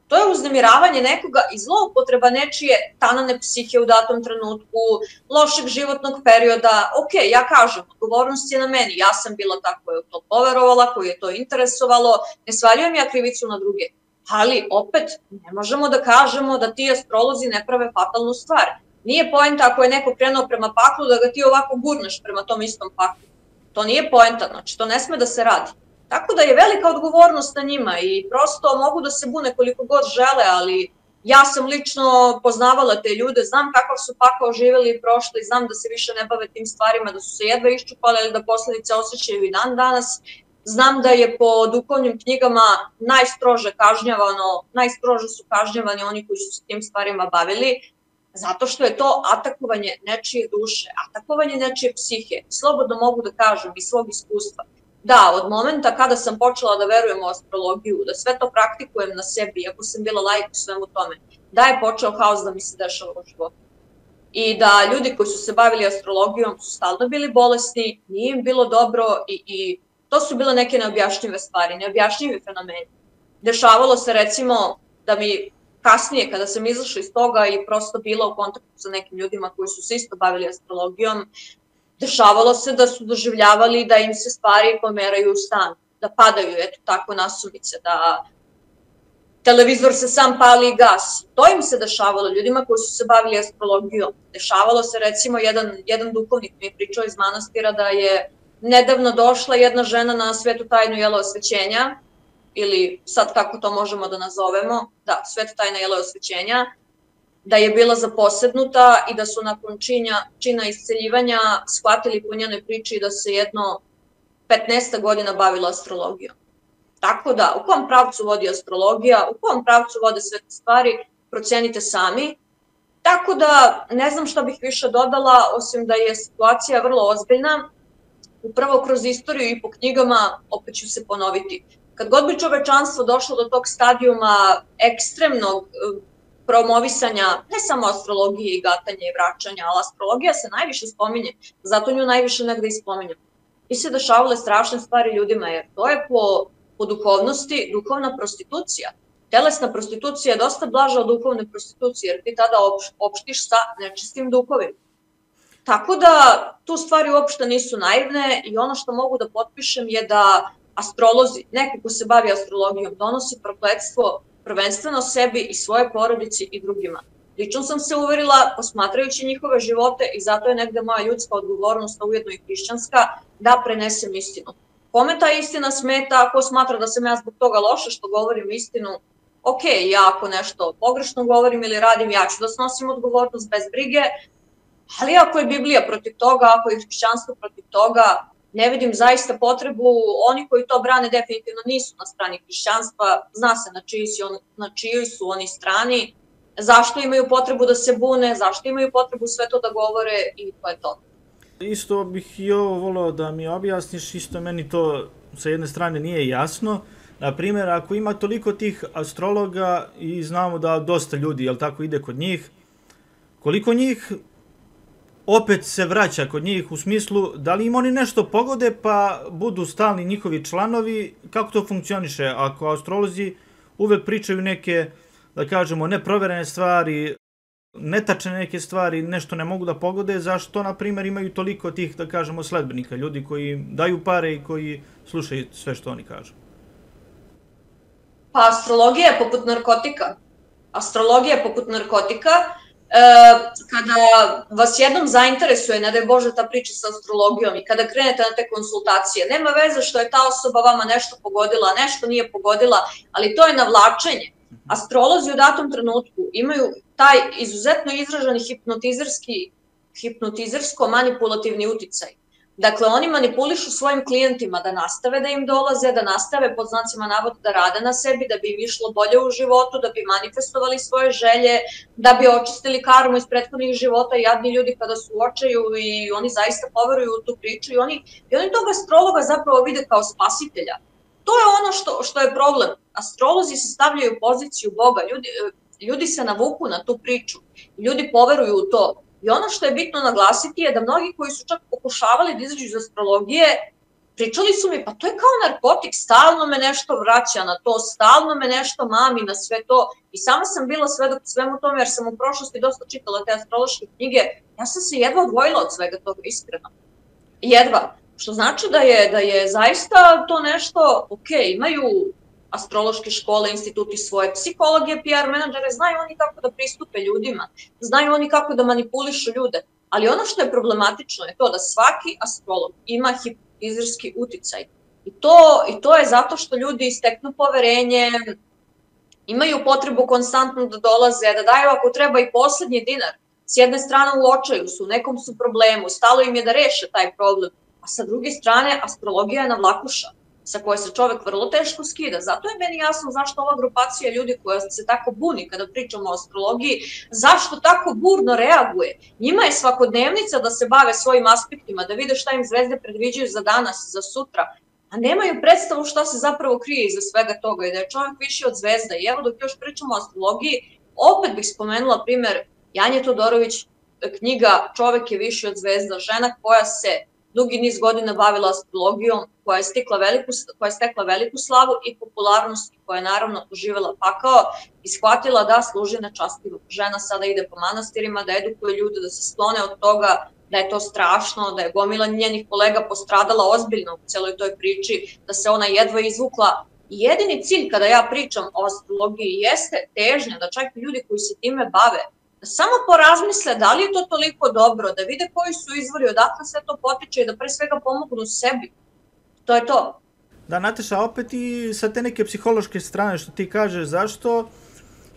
To je uznemiravanje nekoga i zloupotreba nečije tanane psihe u datom trenutku, lošeg životnog perioda. Ok, ja kažem, odgovornost je na meni, ja sam bila ta koja je to poverovala, koju je to interesovalo, ne svaljujem ja krivicu na druge. Ali opet, ne možemo da kažemo da ti astrolozi ne prave fatalnu stvar. Nije poenta ako je neko krenuo prema paklu da ga ti ovako gurneš prema tom istom paklu. To nije poenta, znači to ne sme da se radi. Tako da je velika odgovornost na njima i prosto mogu da se bune koliko god žele, ali ja sam lično poznavala te ljude, znam kakav su pakao živeli i prošli, znam da se više ne bave tim stvarima, da su se jedva iščupali ili da posledice osjećaju i dan danas. Znam da je po duhovnim knjigama najstrože su kažnjavani oni koji su se tim stvarima bavili, zato što je to atakovanje nečije duše, atakovanje nečije psihe. Slobodno mogu da kažem iz svog iskustva. Da, od momenta kada sam počela da verujem u astrologiju, da sve to praktikujem na sebi, iako sam bila laik u svemu tome, da je počeo haos da mi se dešava u životu. I da ljudi koji su se bavili astrologijom su stalno bili bolesni, nije im bilo dobro i to su bile neke neobjašnjive stvari, neobjašnjivi fenomeni. Dešavalo se recimo da mi kasnije, kada sam izašla iz toga i prosto bila u kontaktu sa nekim ljudima koji su se isto bavili astrologijom, dešavalo se da su doživljavali da im se stvari pomeraju u stan, da padaju, eto tako, nasumice, da televizor se sam pali i gasi. To im se dešavalo ljudima koji su se bavili astrologijom. Dešavalo se recimo, jedan duhovnik mi je pričao iz manastira da je nedavno došla jedna žena na svetu tajnu osvećenja, ili sad kako to možemo da nazovemo, da, sveta tajna osvećenja, da je bila zaposednuta i da su nakon čina isceljivanja shvatili po njenoj priči da se jedno 15 godina bavila astrologijom. Tako da, u kom pravcu vodi astrologija, u kom pravcu vode sve te stvari, procenite sami. Tako da, ne znam šta bih više dodala, osim da je situacija vrlo ozbiljna. Upravo kroz istoriju i po knjigama, opet ću se ponoviti. Kad god bi čovečanstvo došlo do tog stadijuma ekstremnog promovisanja, ne samo astrologije i gatanja i vraćanja, ali astrologija se najviše spominje, zato nju najviše negde i spominjem. I se dešavale strašne stvari ljudima, jer to je po duhovnosti duhovna prostitucija. Telesna prostitucija je dosta blaža od duhovne prostitucije, jer ti tada opštiš sa nečistim duhovima. Tako da tu stvari uopšte nisu naivne i ono što mogu da potpišem je da astrolozi, neko ko se bavi astrologijom, donosi prokletstvo prvenstveno sebi i svoje porodici i drugima. Lično sam se uverila, posmatrajući njihove živote, i zato je negde moja ljudska odgovornost, a ujedno i hrišćanska, da prenesem istinu. Kome ta istina smeta, ako smatra da sam ja zbog toga loša što govorim istinu, ok, ja ako nešto pogrešno govorim ili radim, ja ću da snosim odgovornost bez brige, ali ako je Biblija protiv toga, ako je hrišćanstvo protiv toga, ne vidim zaista potrebu, oni koji to brane definitivno nisu na strani hrišćanstva, zna se na čijoj su oni strani, zašto imaju potrebu da se bune, zašto imaju potrebu sve to da govore i to je to. Isto bih i ovo volio da mi objasniš, isto meni to sa jedne strane nije jasno. Naprimjer, ako ima toliko tih astrologa i znamo da dosta ljudi, jel tako, ide kod njih, koliko njih opet se vraća kod njih u smislu da li im oni nešto pogode pa budu stalni njihovi članovi, kako to funkcioniše? Ako astrolozi uvek pričaju neke, da kažemo, neproverene stvari, netačne neke stvari, nešto ne mogu da pogode, zašto, na primjer, imaju toliko tih, da kažemo, sledbenika, ljudi koji daju pare i koji slušaju sve što oni kažu? Pa astrologija je poput narkotika. Astrologija je poput narkotika. Kada vas jednom zainteresuje, ne daj Bože, ta priča sa astrologijom i kada krenete na te konsultacije, nema veze što je ta osoba vama nešto pogodila, nešto nije pogodila, ali to je navlačenje. Astrolozi u datom trenutku imaju taj izuzetno izraženi hipnotizersko-manipulativni uticaj. Dakle, oni manipulišu svojim klijentima da nastave da im dolaze, da nastave pod znacima navoda da rade na sebi, da bi im išlo bolje u životu, da bi manifestovali svoje želje, da bi očistili karmu iz prethodnih života. Jadni ljudi kada su u očaju i oni zaista poveruju u tu priču i oni tog astrologa zapravo vide kao spasitelja. To je ono što je problem. Astrolozi se stavljaju u poziciju Boga, ljudi se navuku na tu priču, ljudi poveruju u to. I ono što je bitno naglasiti je da mnogi koji su čak pokušavali da izađu iz astrologije, pričali su mi, pa to je kao narkotik, stalno me nešto vraća na to, stalno me nešto mami na sve to. I sama sam bila svedok svemu tome jer sam u prošlosti dosta čitala te astrološke knjige, ja sam se jedva odvojila od svega toga, iskreno. Jedva. Što znači da je zaista to nešto, ok, imaju astrološke škole, instituti svoje, psihologije, PR menadžere, znaju oni kako da pristupe ljudima, znaju oni kako da manipulišu ljude, ali ono što je problematično je to da svaki astrolog ima hipnotizerski uticaj i to je zato što ljudi steknu poverenje, imaju potrebu konstantno da dolaze, da daju ako treba i poslednji dinar, s jedne strane u očaju su, u nekom su problemu, stalo im je da reše taj problem, a sa druge strane astrologija je navlakuša sa koje se čovek vrlo teško skida. Zato je meni jasno zašto ova grupacija ljudi koja se tako buni kada pričamo o astrologiji, zašto tako burno reaguje. Njima je svakodnevnica da se bave svojim aspektima, da vide šta im zvezde predviđaju za danas, za sutra, a nemaju predstavu šta se zapravo krije iza svega toga i da je čovek viši od zvezda. I evo dok još pričamo o astrologiji, opet bih spomenula primer Janje Todorović, knjiga Čovek je viši od zvezda, žena koja se dugi niz godina bavila astrologijom, koja je stekla veliku slavu i popularnost, koja je naravno doživela pakao i shvatila da služi nečastivo. Žena sada ide po manastirima da edukuje ljude, da se sklone od toga, da je to strašno, da je gomila njenih kolega postradala ozbiljno u celoj toj priči, da se ona jedva izvukla. I jedini cilj kada ja pričam o astrologiji jeste težnja da čak i ljudi koji se time bave, da samo porazmisle da li je to toliko dobro, da vide koji su izvori, odakle sve to potiče i da pre svega pomognu sebi. To je to. Da, Nataša, opet i sa te neke psihološke strane što ti kažeš, zašto,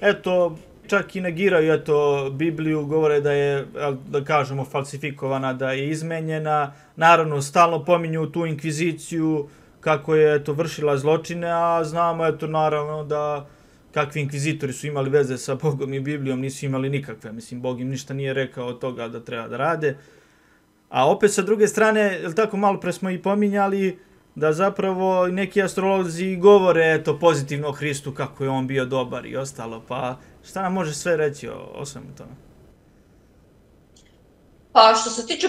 eto, čak i negiraju, eto, Bibliju, govore da je, da kažemo, falsifikovana, da je izmenjena, naravno, stalno pominju tu inkviziciju, kako je, eto, vršila zločine, a znamo, eto, naravno, da kakvi inkvizitori su imali veze sa Bogom i Biblijom, nisu imali nikakve, mislim, Bog im ništa nije rekao od toga da treba da rade. A opet sa druge strane, jel tako, malo pre smo i pominjali da zapravo neki astrolozi govore, eto, pozitivno o Hristu, kako je on bio dobar i ostalo, pa šta nam može sve reći o svemu tome? Pa što se tiče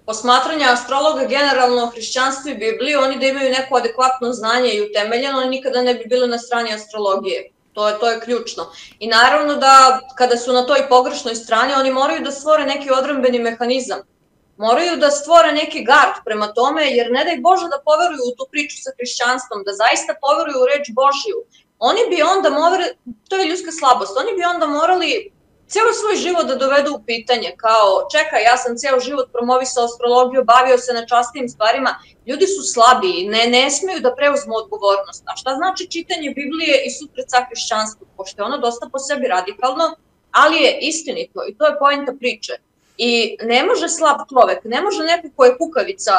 posmatranja astrologa generalno o hrišćanstvu i Bibliji, oni da imaju neko adekvatno znanje i utemeljeno, oni nikada ne bi bili na strani astrologije. To je ključno. I naravno da kada su na toj pogrešnoj strani, oni moraju da stvore neki odbrambeni mehanizam. Moraju da stvore neki gard prema tome, jer ne daj Bože da poveruju u tu priču sa hrišćanstvom, da zaista poveruju u reč Božiju. Oni bi onda morali, to je ljudska slabost, oni bi onda morali cijelo svoj život da dovedu u pitanje, kao čekaj, ja sam cijel život promovisao astrologiju, bavio se nečastim stvarima, ljudi su slabiji, ne smeju da preuzmu odgovornost. A šta znači čitanje Biblije i suprotno hrišćanstvu? Pošto je ono dosta po sebi radikalno, ali je istinito i to je poenta priče. I ne može slab čovek, ne može neko ko je kukavica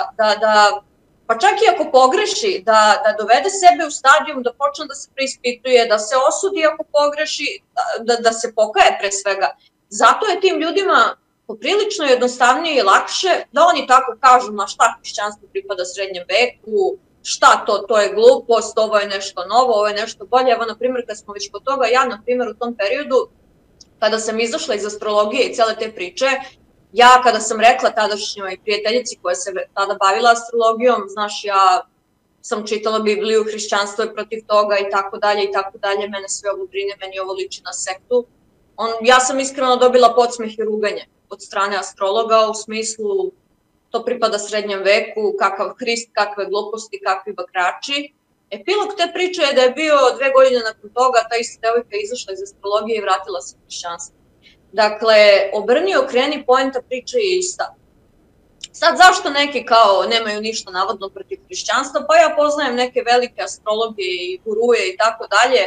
pa čak i ako pogreši, da dovede sebe u stadijum, da počne da se preispituje, da se osudi ako pogreši, da se pokaje pre svega. Zato je tim ljudima poprilično jednostavnije i lakše da oni tako kažu, ma šta hrišćanstvo pripada srednjem veku, šta to je glupost, ovo je nešto novo, ovo je nešto bolje. Evo, na primjer, kad smo već kod toga, ja, na primjer, u tom periodu, kada sam izašla iz astrologije i cele te priče, ja kada sam rekla tadašnjoj prijateljici koja se tada bavila astrologijom, znaš, ja sam čitala Bibliju, hrišćanstvo je protiv toga i tako dalje, mene sve ovo brine, meni ovo liči na sektu. Ja sam iskreno dobila podsmeh i ruganje od strane astrologa u smislu to pripada srednjem veku, kakav Hrist, kakve gluposti, kakvi bakrači. Epilog te priče je da je bio 2 godine nakon toga, ta ista devojka izašla iz astrologije i vratila se u hrišćanstvo. Dakle, obrni okreni, poenta priče je ista. Sad, zašto neki kao nemaju ništa navodno protiv hrišćanstva? Pa ja poznajem neke velike astrologe i guruje i tako dalje.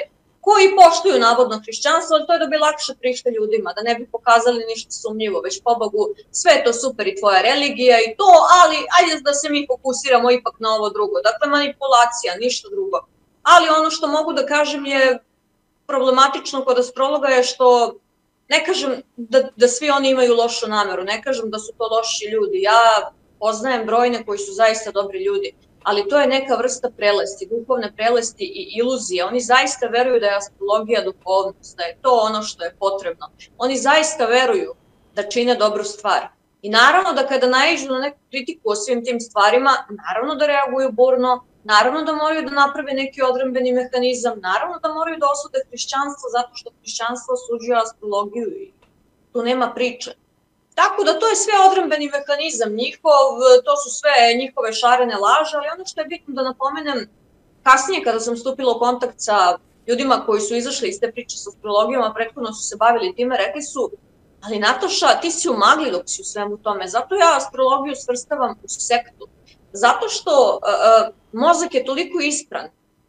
koji poštuju navodno hrišćanstvo, ali to je da bi lakše prišli ljudima, da ne bi pokazali ništa sumnjivo, već pobogu sve je to super i tvoja religija i to, ali ajde da se mi fokusiramo ipak na ovo drugo. Dakle, manipulacija, ništa drugo. Ali ono što mogu da kažem je problematično kod astrologa je što ne kažem da svi oni imaju lošu nameru, ne kažem da su to loši ljudi. Ja poznajem brojne koji su zaista dobri ljudi, ali to je neka vrsta prelesti, duhovne prelesti i iluzije. Oni zaista veruju da je astrologija duhovnost, da je to ono što je potrebno. Oni zaista veruju da čine dobru stvar. I naravno da kada naiđu na neku kritiku o svim tim stvarima, naravno da reaguju burno, naravno da moraju da naprave neki odbrambeni mehanizam, naravno da moraju da osude hrišćanstvo zato što hrišćanstvo osuđuje astrologiju i tu nema priče. Tako da to je sve odbrambeni mehanizam njihov, to su sve njihove šarene laže, ali ono što je bitno da napomenem, kasnije kada sam stupila u kontakt sa ljudima koji su izašli iz te priče sa astrologijom, a prethodno su se bavili time, rekli su, ali Nataša, ti si u magli dok si u svemu tome, zato ja astrologiju svrstavam u sektu. Zato što mozak je toliko ispran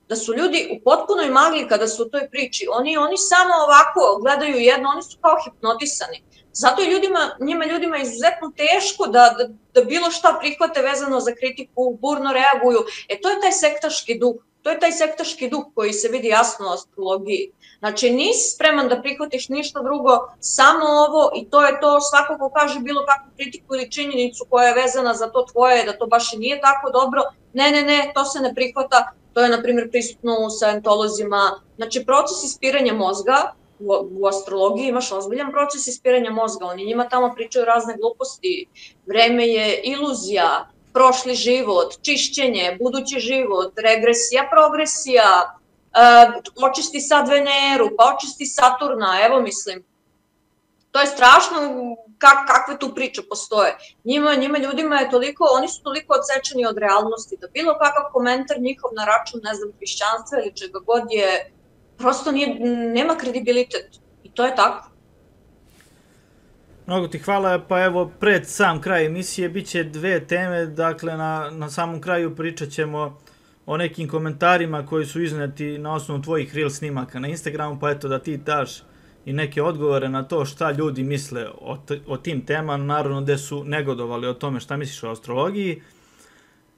da su ljudi u potpunoj magli kada su u toj priči. Oni samo ovako gledaju jedno, oni su kao hipnotisani. Zato je njima ljudima izuzetno teško da bilo šta prihvate vezano za kritiku, burno reaguju. To je taj sektaški duh. To je taj sektaški duh koji se vidi jasno u astrologiji. Znači, nisi spreman da prihvatiš ništa drugo, samo ovo i to je to. Svako ko kaže bilo kakvu kritiku ili činjenicu koja je vezana za to tvoje, da to baš i nije tako dobro, ne, to se ne prihvata. To je, na primjer, prisutno u sajentolozima. Znači, proces ispiranja mozga, u astrologiji imaš ozbiljan proces ispiranja mozga. Oni njima tamo pričaju razne gluposti. Vreme je iluzija, prošli život, čišćenje, budući život, regresija, progresija, očisti sad Veneru, pa očisti Saturna, evo mislim. To je strašno kakve tu priče postoje. Njima ljudima je toliko, oni su toliko odsečeni od realnosti da bilo kakav komentar njihov na račun, ne znam, hrišćanstva ili čega god je, prosto nema kredibilitet. I to je tako. Mnogo ti hvala, pa evo pred sam kraj emisije bit će dve teme, dakle na samom kraju pričat ćemo o nekim komentarima koji su izneti na osnovu tvojih reel snimaka na Instagramu, pa eto da ti daš i neke odgovore na to šta ljudi misle o tim temama, naravno gde su negodovali o tome šta misliš o astrologiji.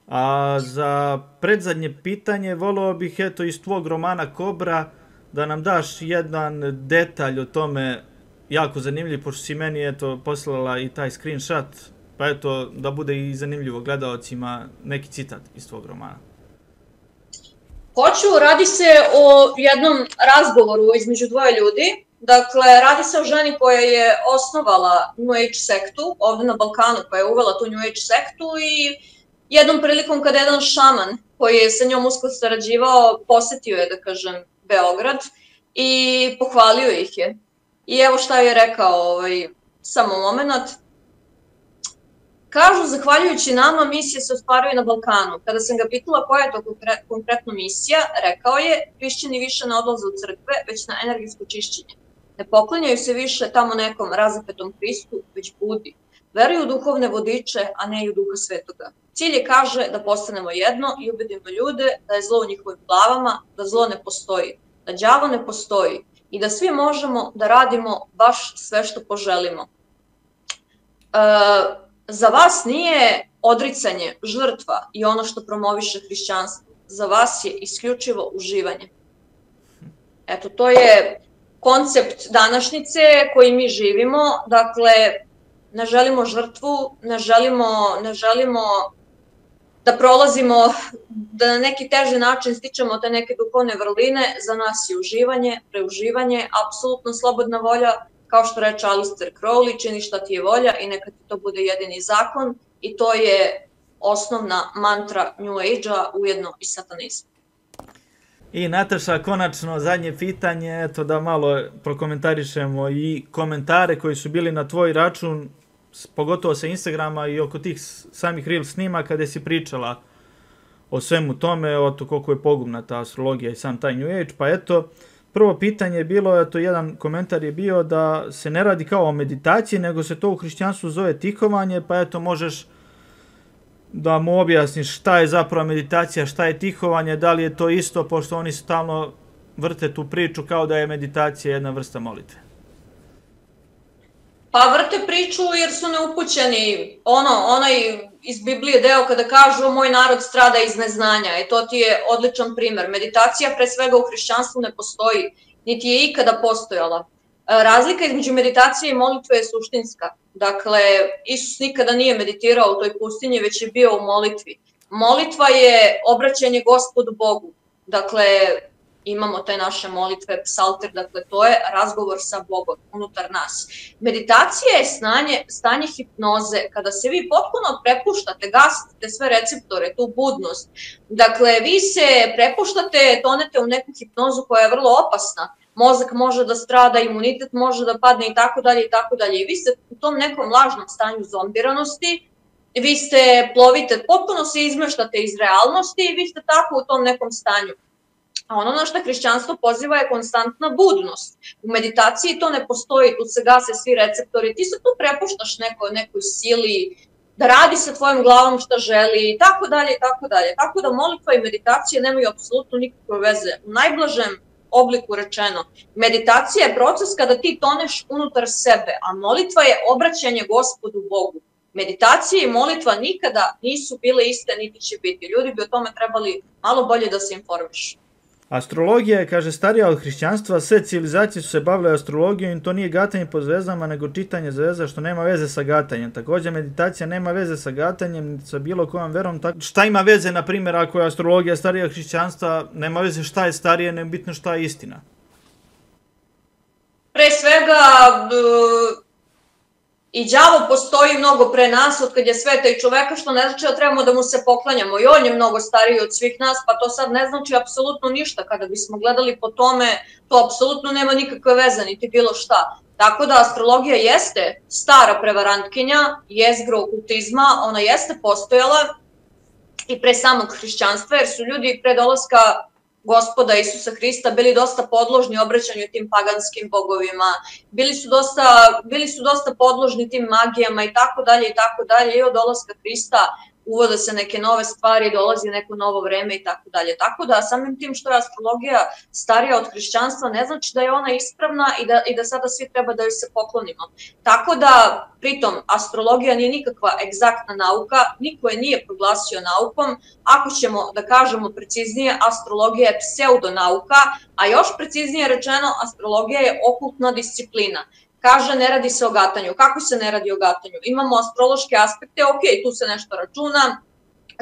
A za predzadnje pitanje voleo bih eto iz tvog romana Kobra da nam daš jedan detalj o tome, jako zanimljiv, pošto si meni eto poslala i taj screenshot, pa eto da bude i zanimljivo gledalcima neki citat iz tvog romana. Hoću, radi se o jednom razgovoru između dvoje ljudi. Dakle, radi se o ženi koja je osnovala New Age sektu, ovde na Balkanu, koja je uvela tu New Age sektu i jednom prilikom kada jedan šaman koji je sa njom usko sarađivao, posetio je, da kažem, Beograd i pohvalio ih je. I evo šta je rekao, samo moment. Kažu, zahvaljujući nama, misija se ostvaruje na Balkanu. Kada sam ga pitala koja je to konkretno misija, rekao je, hrišćani više ne odlaze u crkve, već na energetsko čišćenje. Ne poklanjaju se više tamo nekom razapetom Hristu, već Budi. Veruju u duhovne vodiče, a ne i u Duha Svetoga. Cilj je, kaže, da postanemo jedno i ubedimo ljude da je zlo u njihovim glavama, da zlo ne postoji, da đavo ne postoji i da svi možemo da radimo baš sve što poželimo. Za vas nije odricanje, žrtva i ono što promoviše hrišćanstvo. Za vas je isključivo uživanje. Eto, to je koncept današnjice koji mi živimo. Dakle, ne želimo žrtvu, ne želimo da prolazimo, da na neki teži način stičemo te neke duhovne vrline. Za nas je uživanje, preuživanje, apsolutno slobodna volja, kao što reče Aleister Crowley, čini šta ti je volja i neka ti to bude jedini zakon i to je osnovna mantra New Age-a, ujedno i satanizma. I Nataša, konačno zadnje pitanje, eto da malo prokomentarišemo i komentare koji su bili na tvoj račun, pogotovo sa Instagrama i oko tih samih reel snimaka gde si pričala o svemu tome, o to koliko je pogubna ta astrologija i sam taj New Age, pa eto, prvo pitanje je bilo, eto jedan komentar je bio da se ne radi kao o meditaciji, nego se to u hrišćanstvu zove tihovanje, pa eto možeš da mu objasniš šta je zapravo meditacija, šta je tihovanje, da li je to isto, pošto oni stalno vrte tu priču kao da je meditacija jedna vrsta molitve? Pa vrte priču jer su neupućeni. Onaj iz Biblije deo kada kažu moj narod strada iz neznanja. To ti je odličan primer. Meditacija pre svega u hrišćanstvu ne postoji, niti je ikada postojala. Razlika između meditacije i molitve je suštinska. Dakle, Isus nikada nije meditirao u toj pustinji, već je bio u molitvi. Molitva je obraćanje Gospodu Bogu. Dakle, imamo te naše molitve, psalter, dakle to je razgovor sa Bogom unutar nas. Meditacija je stanje hipnoze, kada se vi potpuno prepuštate, gasite sve receptore, tu budnost. Dakle, vi se prepuštate, tonete u neku hipnozu koja je vrlo opasna. Mozak može da strada, imunitet može da padne i tako dalje i tako dalje. I vi ste u tom nekom lažnom stanju zombiranosti, vi plovite, potpuno se izmeštate iz realnosti i vi ste tako u tom nekom stanju. A ono na što hrišćanstvo poziva je konstantna budnost. U meditaciji to ne postoji, tu se gase svi receptori, ti se tu prepuštaš nekoj sili, da radi sa tvojom glavom šta želi i tako dalje i tako dalje. Tako da molitva i meditacija nemaju apsolutno nikakve veze. U najblažem obliku rečeno, meditacija je proces kada ti toneš unutar sebe, a molitva je obraćanje Gospodu Bogu. Meditacija i molitva nikada nisu bile iste, niti će biti. Ljudi bi o tome trebali malo bolje da se informišu. Astrologija je, kaže, starija od hrišćanstva, sve civilizacije su se bavile astrologijom i to nije gatanje po zvezdama, nego čitanje zvezda, što nema veze sa gatanjem. Također, meditacija nema veze sa gatanjem, niti sa bilo kojom verom. Šta ima veze, na primjer, ako je astrologija starija od hrišćanstva, nema veze šta je starije, nego bitno šta je istina? Pre svega, i đavo postoji mnogo pre nas od kad je sveta i čoveka, što ne znači da trebamo da mu se poklanjamo. I on je mnogo stariji od svih nas, pa to sad ne znači apsolutno ništa. Kada bismo gledali po tome, to apsolutno nema nikakve veze, niti bilo šta. Tako da astrologija jeste stara prevarantkinja, jezgro okultizma, ona jeste postojala i pre samog hrišćanstva, jer su ljudi pre dolaska Gospoda Isusa Hrista bili dosta podložni obraćanju tim paganskim bogovima, bili su dosta podložni tim magijama i tako dalje i od dolaska Hrista uvode se neke nove stvari, dolazi neko novo vreme i tako dalje. Tako da samim tim što je astrologija starija od hrišćanstva ne znači da je ona ispravna i da sada svi treba da joj se poklonimo. Tako da, pritom, astrologija nije nikakva egzaktna nauka, niko je nije proglasio naukom. Ako ćemo da kažemo preciznije, astrologija je pseudonauka, a još preciznije rečeno, astrologija je okultna disciplina. Kaže, ne radi se o gatanju. Kako se ne radi o gatanju? Imamo astrološke aspekte, ok, tu se nešto računa,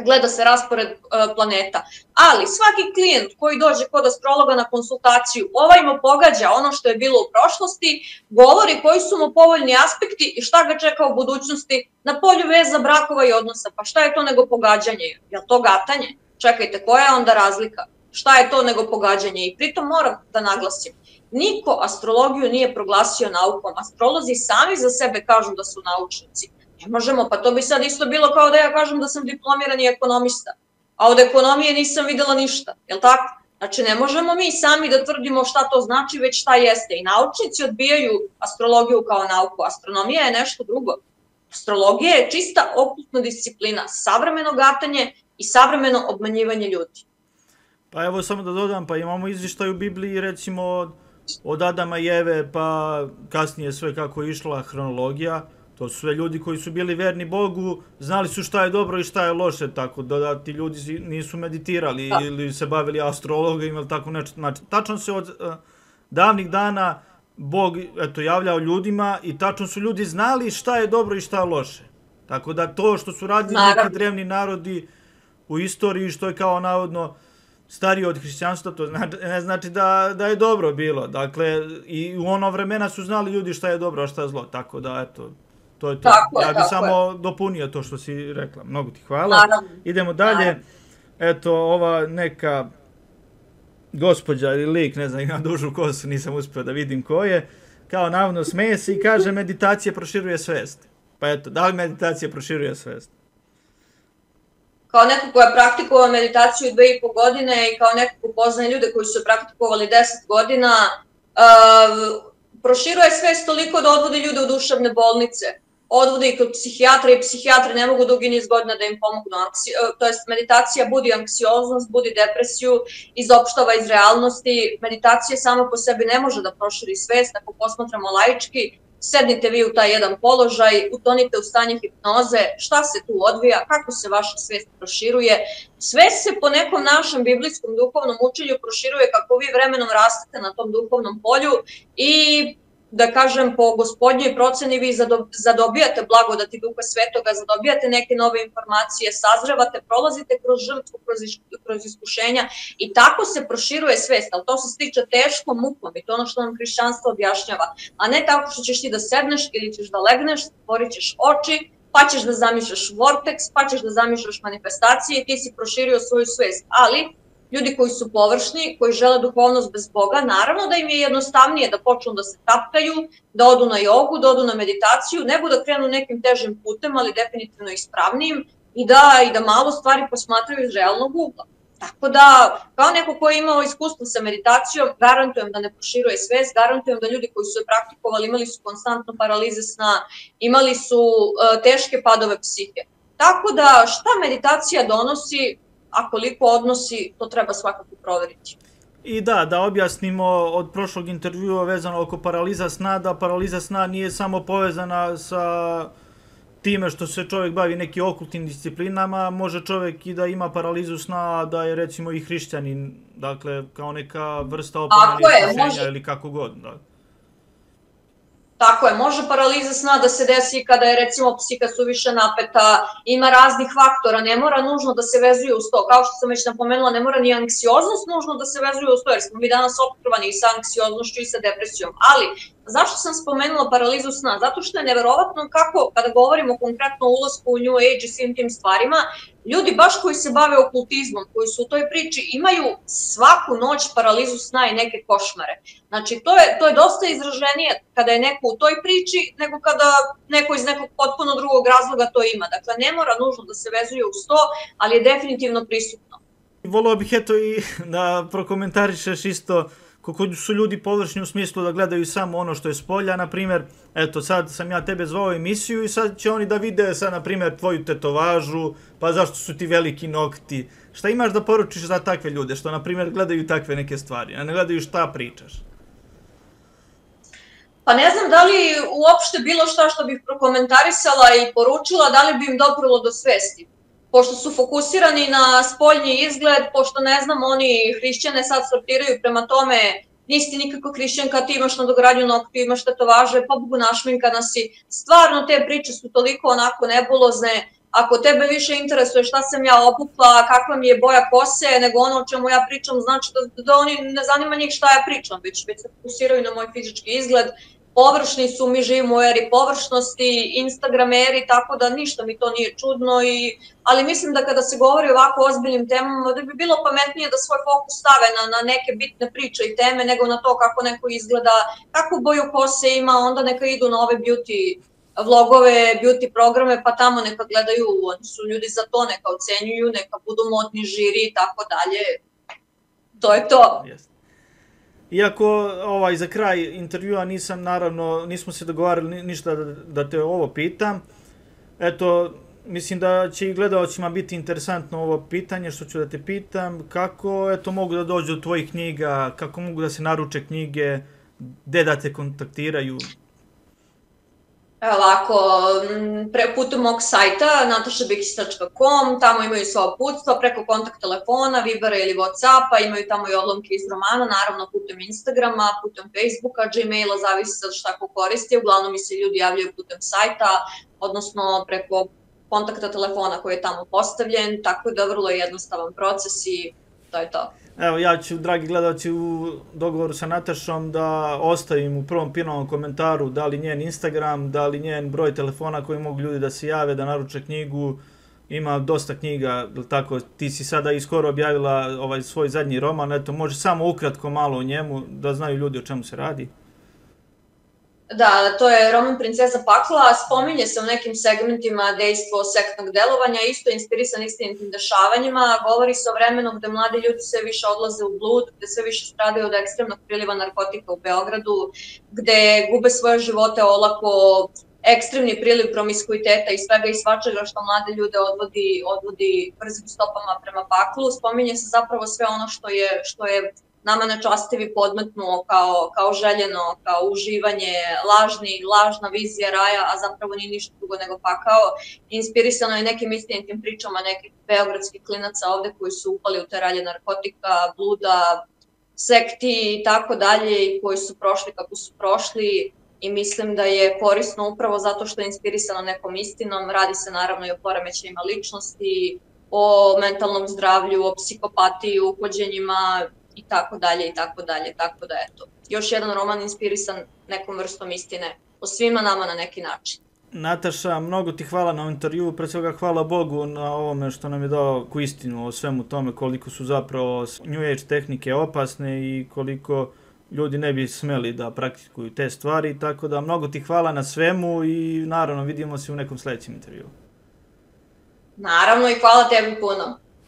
gleda se raspored planeta. Ali svaki klijent koji dođe kod astrologa na konsultaciju, ovaj mu pogađa ono što je bilo u prošlosti, govori koji su mu povoljni aspekti i šta ga čeka u budućnosti na polju veza, brakova i odnosa. Pa šta je to nego pogađanje? Je li to gatanje? Čekajte, koja je onda razlika? Šta je to nego pogađanje? I pritom moram da naglasim, niko astrologiju nije proglasio naukom. Astrolozi sami za sebe kažu da su naučnici. Ne možemo, pa to bi sad isto bilo kao da ja kažem da sam diplomirani ekonomista, a od ekonomije nisam videla ništa, je li tako? Znači, ne možemo mi sami da tvrdimo šta to znači, već šta jeste. I naučnici odbijaju astrologiju kao nauku. Astronomija je nešto drugo. Astrologija je čista okultna disciplina, savremeno gatanje i savremeno obmanjivanje ljudi. Pa evo samo da dodam, pa imamo izvještaj u Bibliji, recimo, od Adama i Eve, pa kasnije sve kako je išla hronologija. To su sve ljudi koji su bili verni Bogu, znali su šta je dobro i šta je loše, tako da ti ljudi nisu meditirali ili se bavili astrologijom ili tako nešto. Znači, tačno se od davnih dana Bog javljao ljudima i tačno su ljudi znali šta je dobro i šta je loše. Tako da to što su radili neki drevni narodi u istoriji, što je kao navodno stariji od hrišćanstva, to ne znači da je dobro bilo. Dakle, i u ono vremena su znali ljudi šta je dobro, a šta je zlo. Tako da, eto, to je to. Ja bih samo dopunio to što si rekla. Mnogo ti hvala. Idemo dalje. Eto, ova neka gospođa ili lik, ne znam, ima dužu kosu, nisam uspio da vidim ko je, kao navodno smeje se i kaže meditacija proširuje svest. Pa eto, da li meditacija proširuje svest? Kao neko ko je praktikovao meditaciju 2,5 godine i kao neko ko poznaje ljude koji su praktikovali 10 godina, proširuje svest toliko da odvodi ljude u duševne bolnice. odvode i kod psihijatra i psihijatri ne mogu dugi niz godina da im pomognu. To jest meditacija budi anksioznost, budi depresiju, izopštava iz realnosti. Meditacija sama po sebi ne može da proširi svest, ako posmatramo laički. Sednite vi u taj jedan položaj, utonite u stanje hipnoze, šta se tu odvija, kako se vaša svest proširuje. Svest se po nekom našem biblijskom duhovnom učenju proširuje kako vi vremenom rastete na tom duhovnom polju i da kažem, po gospodnjoj proceni vi zadobijate blagodati Duha Svetoga, zadobijate neke nove informacije, sazrevate, prolazite kroz žrtvu, kroz iskušenja i tako se proširuje svest, ali to se stiče teškom mukom i to je ono što nam hrišćanstvo objašnjava, a ne tako što ćeš ti da sedneš ili ćeš da legneš, stvorit ćeš oči, pa ćeš da zamišljaš vortex, pa ćeš da zamišljaš manifestacije i ti si proširio svoju svest, ali ljudi koji su površni, koji žele duhovnost bez Boga, naravno da im je jednostavnije da počnu da se tapkaju, da odu na jogu, da odu na meditaciju, nego da krenu nekim težim putem, ali definitivno ispravnijim i da malo stvari posmatraju iz realnog ugla. Tako da, kao neko ko je imao iskustvo sa meditacijom, garantujem da ne proširuje svest, garantujem da ljudi koji su je praktikovali imali su konstantno paralize sna, imali su teške padove psihe. Tako da, šta meditacija donosi, a koliko odnosi, to treba svakako proveriti. I da objasnimo od prošlog intervjua vezano oko paraliza sna, da paraliza sna nije samo povezana sa time što se čovjek bavi nekim okultnim disciplinama, može čovjek i da ima paralizu sna, da je recimo i hrišćanin, dakle kao neka vrsta opomene iskušenja ili kako god. Tako je, može paraliza sna da se desi kada je recimo psiha suviše napeta, ima raznih faktora, ne mora nužno da se vezuje uz to, kao što sam već napomenula, ne mora ni anksioznost nužno da se vezuje uz to, jer smo mi danas optrovani i sa anksioznošću i sa depresijom, ali zašto sam spomenula paralizu sna? Zato što je neverovatno kako, kada govorimo konkretno o ulasku u New Age i svim tim stvarima, ljudi baš koji se bave okultizmom, koji su u toj priči, imaju svaku noć paralizu sna i neke košmare. Znači, to je dosta izraženije kada je neko u toj priči, nego kada neko iz nekog potpuno drugog razloga to ima. Dakle, ne mora nužno da se vezuje uz to, ali je definitivno prisutno. Volio bih eto i da prokomentarišeš isto kako su ljudi površni u smislu da gledaju samo ono što je s polja, na primjer, eto sad sam ja tebe zvao u emisiju i sad će oni da vide sad, na primjer, tvoju tetovažu, pa zašto su ti veliki nokti. Šta imaš da poručiš za takve ljude, što, na primjer, gledaju takve neke stvari, a ne gledaju šta pričaš? Pa ne znam da li uopšte bilo šta što bih prokomentarisala i poručila, da li bi im doprlo do svesti. Pošto su fokusirani na spoljni izgled, pošto ne znam, oni hrišćane sad sortiraju prema tome, nisi ti nikako hrišćanka, ti imaš nadogradnju nokti, imaš tetovaže, pa Bogu našminkana si. Stvarno te priče su toliko onako nebulozne, ako tebe više interesuje šta sam ja obukla, kakva mi je boja kose, nego ono o čemu ja pričam, znači da oni ne zanima njih šta ja pričam, već se fokusiraju na moj fizički izgled. Površni su, mi živimo u eri površnosti, instagrameri, tako da ništa mi to nije čudno, ali mislim da kada se govori o ovako ozbiljnim temama, da bi bilo pametnije da svoj fokus stave na neke bitne priče i teme, nego na to kako neko izgleda, kakvu boju kose ima, onda neka idu na ove beauty vlogove, beauty programe, pa tamo neka gledaju, oni su ljudi za to, neka ocenjuju, neka budu modni žiri i tako dalje. To je to. Iako za kraj intervjua nismo se dogovarali ništa da te ovo pitam, eto, mislim da će i gledalcima biti interesantno ovo pitanje što ću da te pitam, kako mogu da dođu do tvojih knjiga, kako mogu da se naruče knjige, gde da te kontaktiraju? Ovako, putem mog sajta natašabikić.com, tamo imaju sva uputstva preko kontakt telefona, Vibera ili Whatsappa, imaju tamo i odlomke iz romana, naravno putem Instagrama, putem Facebooka, Gmaila, zavisi sad šta ko koristi, uglavnom mi se ljudi javljaju putem sajta, odnosno preko kontakta telefona koji je tamo postavljen, tako da vrlo je jednostavan proces i to je to. Evo, ja ću, dragi gledalci, u dogovoru sa Natašom da ostavim u prvom pisanom komentaru da li njen Instagram, da li njen broj telefona koji mogu ljudi da se jave, da naruče knjigu. Ima dosta knjiga, tako, ti si sada i skoro objavila svoj zadnji roman, eto, može samo ukratko malo o njemu, da znaju ljudi o čemu se radi. Da, to je roman Princeza pakla, spominje se u nekim segmentima dejstvo sektnog delovanja, isto je inspirisan istinitim dešavanjima, govori se o vremenu gde mladi ljudi sve više odlaze u blud, gde sve više stradaju od ekstremnog priliva narkotika u Beogradu, gde gube svoje živote olako ekstremni priliv promiskuiteta i svega i svačega što mlade ljude odvodi brzim stopama prema paklu. Spominje se zapravo sve ono što je nama nečastivi podmetnuo kao željeno, kao uživanje, lažna vizija raja, a zapravo nije ništa drugo nego pakao. Inspirisano je nekim istinitim pričama nekih beogradskih klinaca ovde koji su upali u te ralje narkotika, bluda, sekti i tako dalje i koji su prošli kako su prošli i mislim da je korisno upravo zato što je inspirisano nekom istinom. Radi se naravno i o poremećajima ličnosti, o mentalnom zdravlju, o psihopatiji, uhođenjima i tako dalje i tako dalje, tako da eto, još jedan roman inspirisan nekom vrstom istine o svima nama na neki način. Nataša, mnogo ti hvala na ovom intervju, pre svega hvala Bogu na ovome što nam je dao istinu o svemu tome, koliko su zapravo New Age tehnike opasne i koliko ljudi ne bi smeli da praktikuju te stvari, tako da mnogo ti hvala na svemu i naravno vidimo se u nekom sledećem intervju. Naravno i hvala tebi puno.